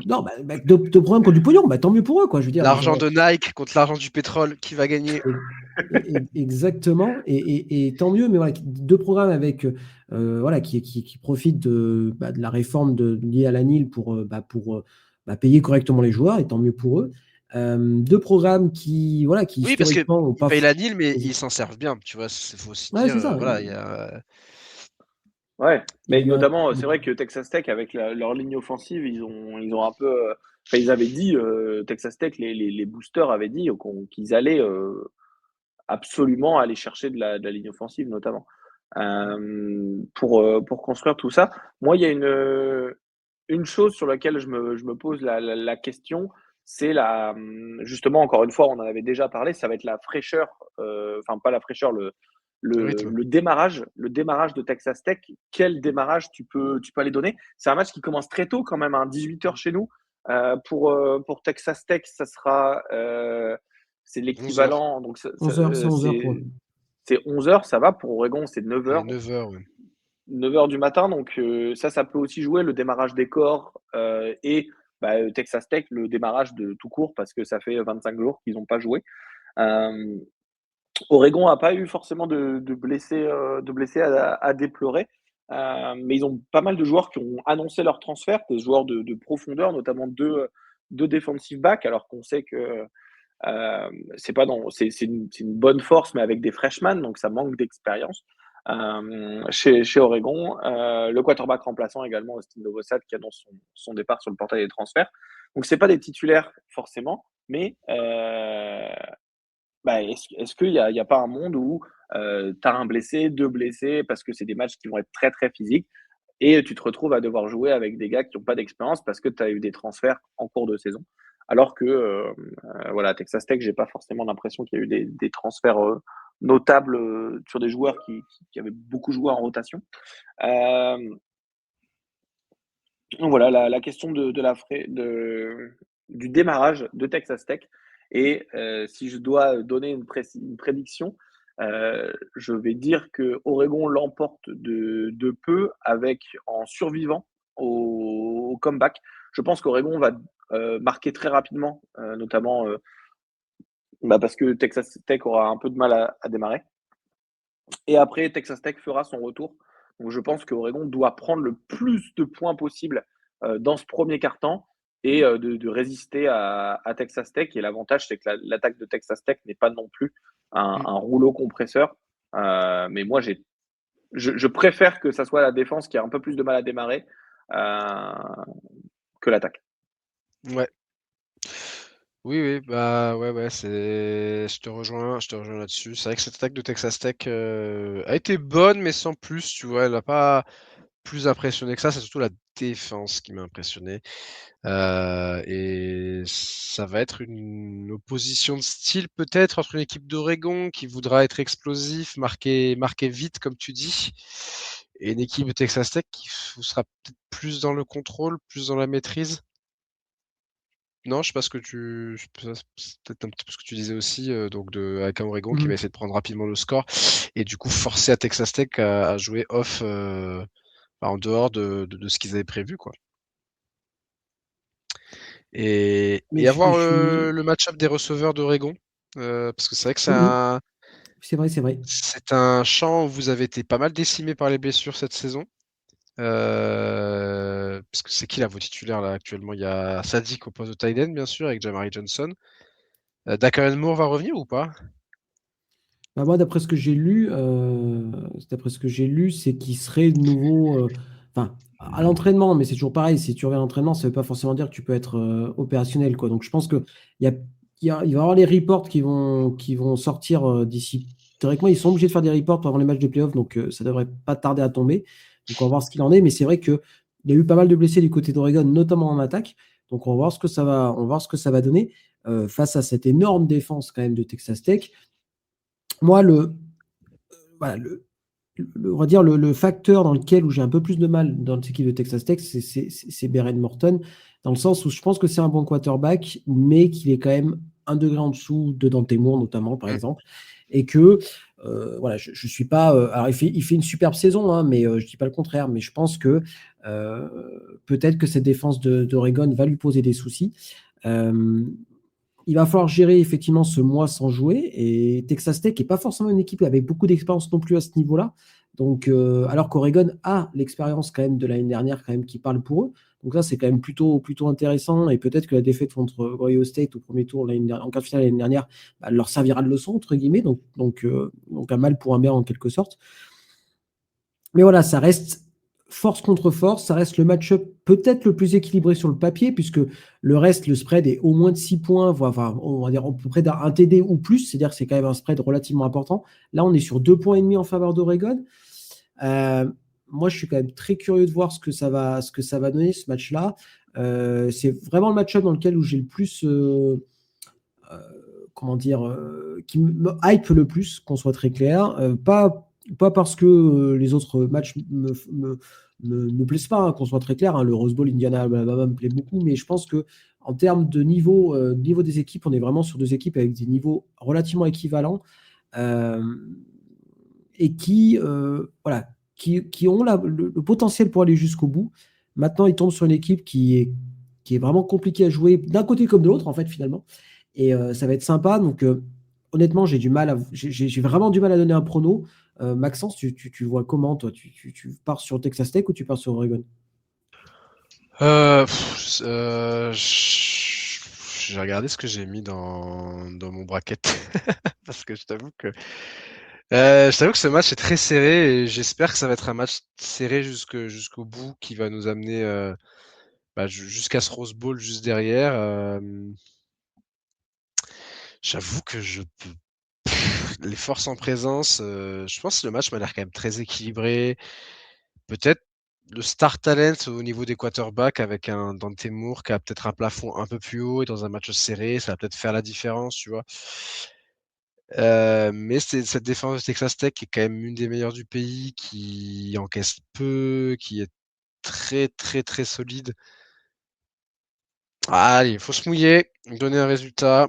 Non, de programmes qui ont du pognon, tant mieux pour eux, quoi. Je veux dire, L'argent de Nike contre l'argent du pétrole, qui va gagner? exactement, et tant mieux, mais voilà, deux programmes avec, voilà, qui profitent de la réforme liée à la NIL pour payer correctement les joueurs, et tant mieux pour eux. Deux programmes voilà, qui Oui, parce qu'ils historiquement ont pas. payent la NIL, mais ils s'en servent bien. Tu vois, il faut aussi Ouais, dire, c'est ça. voilà, il y a. Ouais, mais Il y a- notamment, c'est vrai que Texas Tech, avec leur ligne offensive, ils ont un peu. Enfin, ils avaient dit, Texas Tech, les boosters avaient dit qu'ils allaient absolument aller chercher de la ligne offensive, notamment, pour construire tout ça. Moi, il y a une chose sur laquelle je me pose la question, c'est justement, encore une fois, on en avait déjà parlé, ça va être la fraîcheur, enfin, pas la fraîcheur, Le rythme. le démarrage de Texas Tech. Quel démarrage tu peux aller donner? C'est un match qui commence très tôt, quand même, à 18h chez nous. Pour Texas Tech, ça sera. C'est 11h. l'équivalent. Donc, 11h, c'est 11h pour eux. c'est 11h, ça va. Pour Oregon, c'est Et 9h. 9h, ouais. 9h du matin, donc ça peut aussi jouer le démarrage des corps et Texas Tech, le démarrage de tout court parce que ça fait 25 jours qu'ils n'ont pas joué. Euh, Oregon n'a pas eu forcément de blessés à déplorer, mais ils ont pas mal de joueurs qui ont annoncé leur transfert, des joueurs de profondeur, notamment deux defensive backs, alors qu'on sait que c'est une bonne force, mais avec des freshmen, donc ça manque d'expérience. Chez Oregon, le quarterback remplaçant également, Austin Novosad, qui annonce son départ sur le portail des transferts. Donc, c'est pas des titulaires forcément, mais est-ce qu'il y a pas un monde où tu as un blessé, deux blessés, parce que c'est des matchs qui vont être très très physiques, et tu te retrouves à devoir jouer avec des gars qui n'ont pas d'expérience parce que tu as eu des transferts en cours de saison. Alors que voilà, Texas Tech, j'ai pas forcément l'impression qu'il y a eu des transferts notable sur des joueurs qui avaient beaucoup joué en rotation. Donc voilà, la question du démarrage de Texas Tech. Et si je dois donner une prédiction, je vais dire que Oregon l'emporte de peu en survivant au comeback. Je pense qu'Oregon va marquer très rapidement, notamment parce que Texas Tech aura un peu de mal à démarrer. Et après, Texas Tech fera son retour. Donc je pense qu'Oregon doit prendre le plus de points possible dans ce premier quart-temps et de résister à Texas Tech. Et l'avantage, c'est que l'attaque de Texas Tech n'est pas non plus un rouleau compresseur. Mais moi, je préfère que ça soit la défense qui a un peu plus de mal à démarrer que l'attaque. Ouais. Oui, bah ouais, je te rejoins là-dessus. C'est vrai que cette attaque de Texas Tech a été bonne, mais sans plus, tu vois. Elle n'a pas plus impressionné que ça. C'est surtout la défense qui m'a impressionné. Et ça va être une opposition de style peut-être entre une équipe d'Oregon qui voudra être explosif, marquer vite, comme tu dis, et une équipe de Texas Tech qui sera peut-être plus dans le contrôle, plus dans la maîtrise. Non, je sais pas ce que c'est peut-être un petit peu ce que tu disais aussi, donc avec un Oregon qui va essayer de prendre rapidement le score et du coup forcer à Texas Tech à jouer off en dehors de ce qu'ils avaient prévu, quoi. Et avoir le match-up des receveurs d'Oregon, parce que c'est vrai que C'est vrai. C'est un champ où vous avez été pas mal décimé par les blessures cette saison. Parce que c'est qui là vos titulaires là actuellement? Il y a Sadiq au poste de tight end, bien sûr, avec Jamari Johnson. Dakarian Moore va revenir ou pas? Bah, moi, d'après ce que j'ai lu, c'est qu'il serait de nouveau, enfin, à l'entraînement, mais c'est toujours pareil. Si tu reviens à l'entraînement, ça ne veut pas forcément dire que tu peux être opérationnel, quoi. Donc, je pense que il va y avoir les reports qui vont sortir d'ici. Théoriquement, ils sont obligés de faire des reports avant les matchs de playoff, donc ça devrait pas tarder à tomber. Donc, on va voir ce qu'il en est. Mais c'est vrai qu'il y a eu pas mal de blessés du côté d'Oregon, notamment en attaque. Donc, on va voir ce que ça va donner face à cette énorme défense quand même de Texas Tech. Moi, on va dire le facteur dans lequel où j'ai un peu plus de mal dans cette équipe de Texas Tech, c'est Beren Morton, dans le sens où je pense que c'est un bon quarterback, mais qu'il est quand même un degré en dessous de Dante Moore, notamment, par exemple, et que voilà, je suis pas. Alors, il fait une superbe saison, hein, mais je dis pas le contraire, mais je pense que peut-être que cette défense d'Oregon va lui poser des soucis. Il va falloir gérer effectivement ce mois sans jouer. Et Texas Tech n'est pas forcément une équipe avec beaucoup d'expérience non plus à ce niveau-là. Donc, alors qu'Oregon a l'expérience quand même de l'année dernière, quand même, qui parle pour eux. Donc là, c'est quand même plutôt intéressant. Et peut-être que la défaite contre Ohio State au premier tour en quart de finale l'année dernière leur servira de leçon, entre guillemets. Donc un mal pour un bien en quelque sorte. Mais voilà, ça reste force contre force, ça reste le match-up peut-être le plus équilibré sur le papier, puisque le reste, le spread est au moins de 6 points, enfin, on va dire à peu près d'un TD ou plus, c'est-à-dire que c'est quand même un spread relativement important. Là, on est sur 2,5 points en faveur d'Oregon. Moi, je suis quand même très curieux de voir ce que ça va donner, ce match-là. C'est vraiment le match-up dans lequel où j'ai le plus, qui me hype le plus, qu'on soit très clair. Pas parce que les autres matchs me plaisent pas, hein, qu'on soit très clair. Hein. Le Rose Bowl Indiana Alabama me plaît beaucoup, mais je pense que en termes de niveau des équipes, on est vraiment sur deux équipes avec des niveaux relativement équivalents et qui ont le potentiel pour aller jusqu'au bout. Maintenant, ils tombent sur une équipe qui est vraiment compliquée à jouer d'un côté comme de l'autre, en fait, finalement. Et ça va être sympa. Donc, honnêtement, j'ai vraiment du mal à donner un prono. Maxence, tu vois comment, toi? Tu pars sur Texas Tech ou tu pars sur Oregon? J'ai regardé ce que j'ai mis dans mon bracket parce que je t'avoue que ce match est très serré et j'espère que ça va être un match serré jusqu'au bout qui va nous amener jusqu'à ce Rose Bowl juste derrière. J'avoue que les forces en présence, je pense que le match m'a l'air quand même très équilibré. Peut-être le star talent au niveau des quarterbacks avec un Dante Moore qui a peut-être un plafond un peu plus haut et dans un match serré, ça va peut-être faire la différence, tu vois. Mais c'est cette défense de Texas Tech qui est quand même une des meilleures du pays, qui encaisse peu, qui est très, très, très solide. Allez, il faut se mouiller, donner un résultat.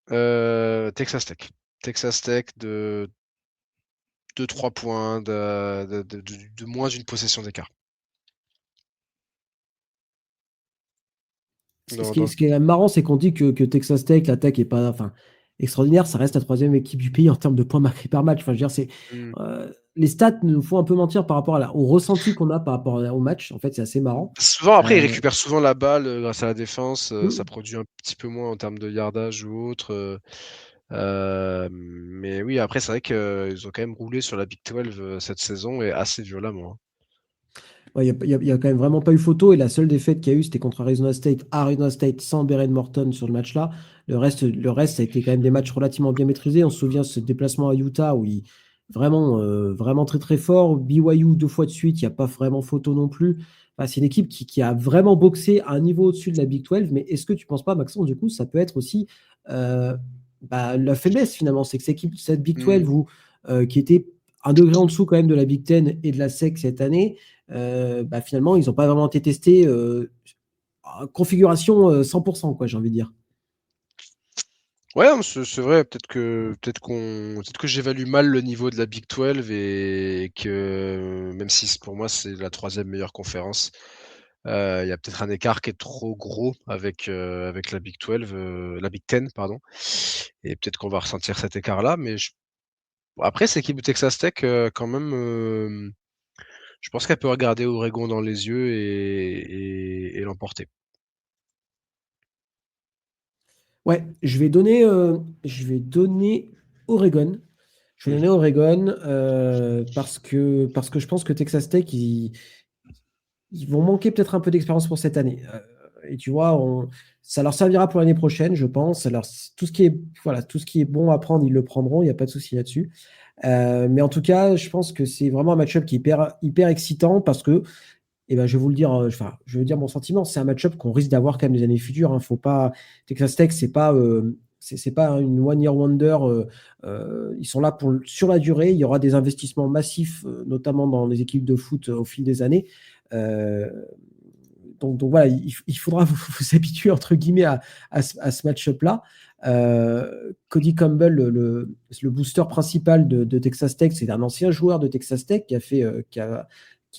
Texas Tech. Texas Tech de 2-3 points, de moins d'une possession d'écart. Ce qui est marrant, c'est qu'on dit que Texas Tech, l'attaque est pas, enfin, extraordinaire. Ça reste la troisième équipe du pays en termes de points marqués par match. Enfin, je veux dire, les stats nous font un peu mentir par rapport au ressenti qu'on a par rapport au match. En fait, c'est assez marrant. Souvent, après, ils récupèrent souvent la balle grâce à la défense. Mm. Ça produit un petit peu moins en termes de yardage ou autre. Mais oui, après, c'est vrai qu'ils ont quand même roulé sur la Big 12 cette saison et assez violemment. Il n'y a quand même vraiment pas eu photo. Et la seule défaite qu'il y a eu, c'était contre Arizona State, à Arizona State, sans Beren Morton sur le match-là. Le reste, ça a été quand même des matchs relativement bien maîtrisés. On se souvient de ce déplacement à Utah où vraiment très très fort. BYU 2 fois de suite, il n'y a pas vraiment photo non plus. Enfin, c'est une équipe qui a vraiment boxé à un niveau au-dessus de la Big 12. Mais est-ce que tu ne penses pas, Maxence, du coup, ça peut être aussi la faiblesse finalement? C'est que cette Big 12 qui était un degré en dessous quand même de la Big 10 et de la SEC cette année, finalement, ils n'ont pas vraiment été testés configuration 100%, quoi, j'ai envie de dire. Ouais, c'est vrai. Peut-être que j'évalue mal le niveau de la Big 12 et que même si pour moi c'est la troisième meilleure conférence, il y a peut-être un écart qui est trop gros avec la Big 12, la Big 10, pardon. Et peut-être qu'on va ressentir cet écart-là. Mais après, cette équipe de Texas Tech, quand même, je pense qu'elle peut regarder Oregon dans les yeux et l'emporter. Ouais, je vais donner Oregon. Je vais donner Oregon parce que je pense que Texas Tech, ils vont manquer peut-être un peu d'expérience pour cette année. Et tu vois, ça leur servira pour l'année prochaine, je pense. Tout ce qui est, voilà, tout ce qui est bon à prendre, ils le prendront. Il n'y a pas de souci là-dessus. Mais en tout cas, je pense que c'est vraiment un match-up qui est hyper excitant parce que, eh ben, je vais vous le dire, je veux dire mon sentiment, c'est un match-up qu'on risque d'avoir quand même les années futures. Hein. Faut pas, Texas Tech, c'est pas une one-year wonder. Ils sont là sur la durée. Il y aura des investissements massifs, notamment dans les équipes de foot au fil des années. Euh, donc voilà, il faudra vous habituer entre guillemets à ce match-up-là. Cody Campbell, le booster principal de Texas Tech, c'est un ancien joueur de Texas Tech qui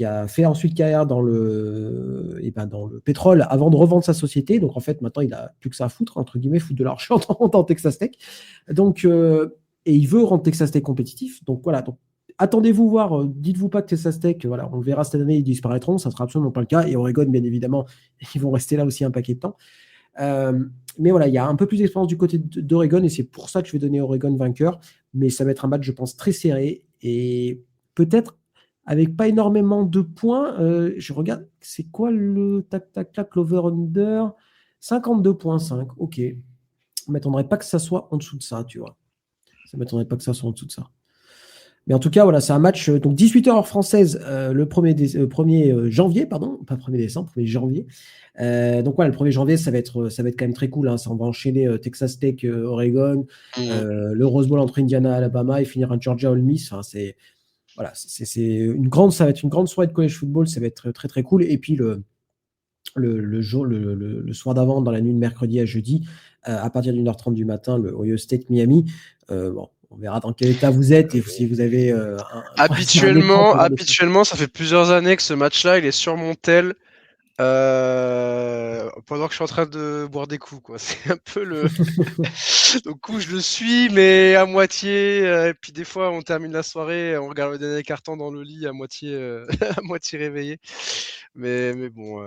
a fait ensuite carrière dans dans le pétrole avant de revendre sa société. Donc en fait, maintenant, il n'a plus que ça à foutre, entre guillemets, foutre de l'argent dans Texas Tech. Donc, et il veut rendre Texas Tech compétitif. Donc voilà, donc, attendez-vous voir, dites-vous pas que Texas Tech, voilà, on le verra cette année, ils disparaîtront, ça sera absolument pas le cas. Et Oregon, bien évidemment, ils vont rester là aussi un paquet de temps. Mais voilà, il y a un peu plus d'expérience du côté d'Oregon et c'est pour ça que je vais donner Oregon vainqueur. Mais ça va être un match, je pense, très serré et peut-être avec pas énormément de points. Je regarde, c'est quoi le tac, l'over-under 52,5. Ok. Je ne m'attendrais pas que ça soit en dessous de ça, tu vois. Ça ne m'attendrait pas que ça soit en dessous de ça. Mais en tout cas, voilà, c'est un match, donc 18h heure française, le 1er janvier, pardon, pas 1er décembre, 1er janvier. Donc voilà, le 1er janvier, ça va être quand même très cool. Hein, ça, on va enchaîner Texas Tech, Oregon, le Rose Bowl entre Indiana, Alabama et finir un Georgia Ole Miss. Enfin, voilà, ça va être une grande soirée de college football. Ça va être très très cool. Et puis le soir d'avant, dans la nuit de mercredi à jeudi, à partir d'1 h 30 du matin, le Ohio State Miami. Bon, on verra dans quel état vous êtes et si vous avez Habituellement, ça fait plusieurs années que ce match-là, il est sur mon tel pendant que je suis en train de boire des coups, quoi. C'est un peu le. Donc, coup, je le suis, mais à moitié. Et puis, des fois, on termine la soirée, on regarde le dernier carton dans le lit à moitié, à moitié réveillé. Mais bon.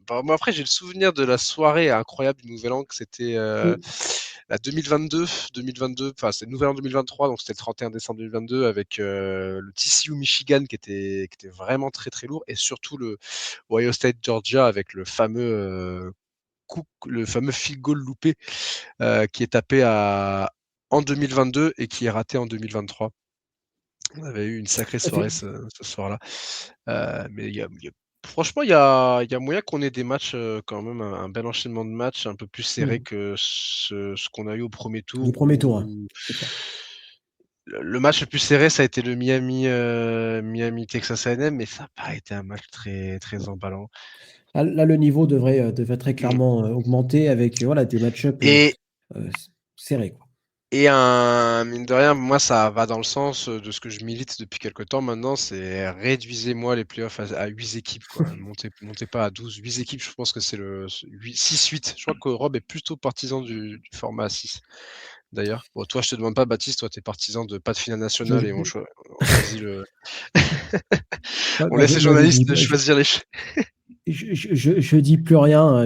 Moi, après, j'ai le souvenir de la soirée incroyable du Nouvel An, que c'était la 2022, enfin c'est le Nouvel An 2023, donc c'était le 31 décembre 2022 avec le TCU Michigan qui était vraiment très très lourd et surtout le Ohio State Georgia avec le fameux field goal loupé qui est tapé en 2022 et qui est raté en 2023. On avait eu une sacrée soirée ce soir-là. Mais il y a Franchement, il y a moyen qu'on ait des matchs, quand même, un bel enchaînement de matchs un peu plus serré que ce qu'on a eu au premier Du tour premier tour, hein, où c'est clair. le match le plus serré, ça a été le Miami Texas A&M, mais ça n'a pas été un match très, très emballant. Là, le niveau devrait très Mmh. clairement augmenter avec voilà, des match-up Et serrés, quoi. mine de rien, moi, ça va dans le sens de ce que je milite depuis quelque temps maintenant, c'est réduisez-moi les playoffs à 8 équipes, quoi. Montez pas à 12. 8 équipes, je pense que c'est le 6-8. Je crois que Rob est plutôt partisan du format à 6. D'ailleurs. Bon, toi, je te demande pas, Baptiste, toi, tu es partisan de pas de finale nationale et on choisit le. On laisse les journalistes choisir les. Je dis plus rien,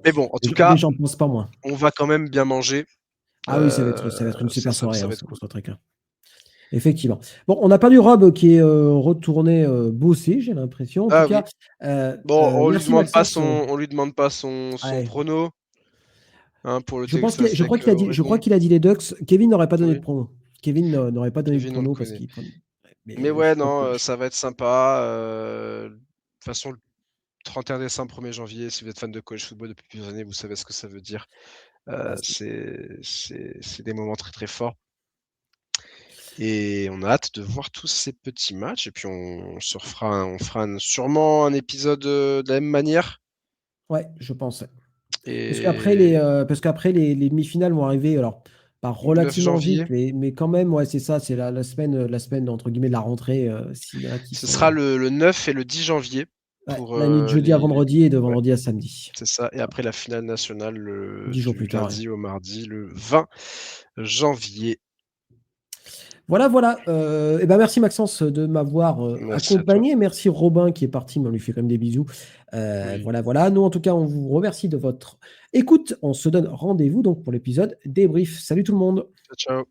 Mais bon, en tout cas, mais j'en pense pas moins. on va quand même bien manger. Ah oui, ça va être une super soirée, ça hein, va ça être cool. soit très clair. Effectivement. Bon, on n'a pas du Rob qui est retourné bosser, j'ai l'impression. En tout Oui. cas, Bon, on lui merci demande pas Maxence. son, lui demande pas son Ouais. prono. Hein, pour le Je Texas crois Tech qu'il a dit les Ducks. Kevin n'aurait pas donné Oui. de prono. Kevin n'aurait pas donné de Kevin, on le prono parce connaît. qu'il prend. Mais ouais, non, ça va être sympa. De toute façon, le 31 décembre, 1er janvier, si vous êtes fan de college football depuis plusieurs années, vous savez ce que ça veut dire. C'est des moments très très forts. Et on a hâte de voir tous ces petits matchs. Et puis on fera sûrement un épisode de la même manière. Ouais, je pense. Et Parce qu'après les demi-finales vont arriver, alors pas 9 relativement janvier. vite, mais quand même, ouais, c'est ça, c'est la semaine entre guillemets de la rentrée, s'il y en a qui Ce sont. sera le 9 et le 10 janvier. Ouais, Pour la nuit de jeudi à vendredi et de vendredi à samedi. C'est ça. Et après la finale nationale 10 jours du plus tard. lundi au mardi, le 20 janvier. Voilà. Et ben merci Maxence de m'avoir Merci à toi. accompagné. Merci Robin qui est parti, mais on lui fait quand même des bisous. Oui. Voilà. Nous, en tout cas, on vous remercie de votre écoute. On se donne rendez-vous donc pour l'épisode débrief. Salut tout le monde. Ciao.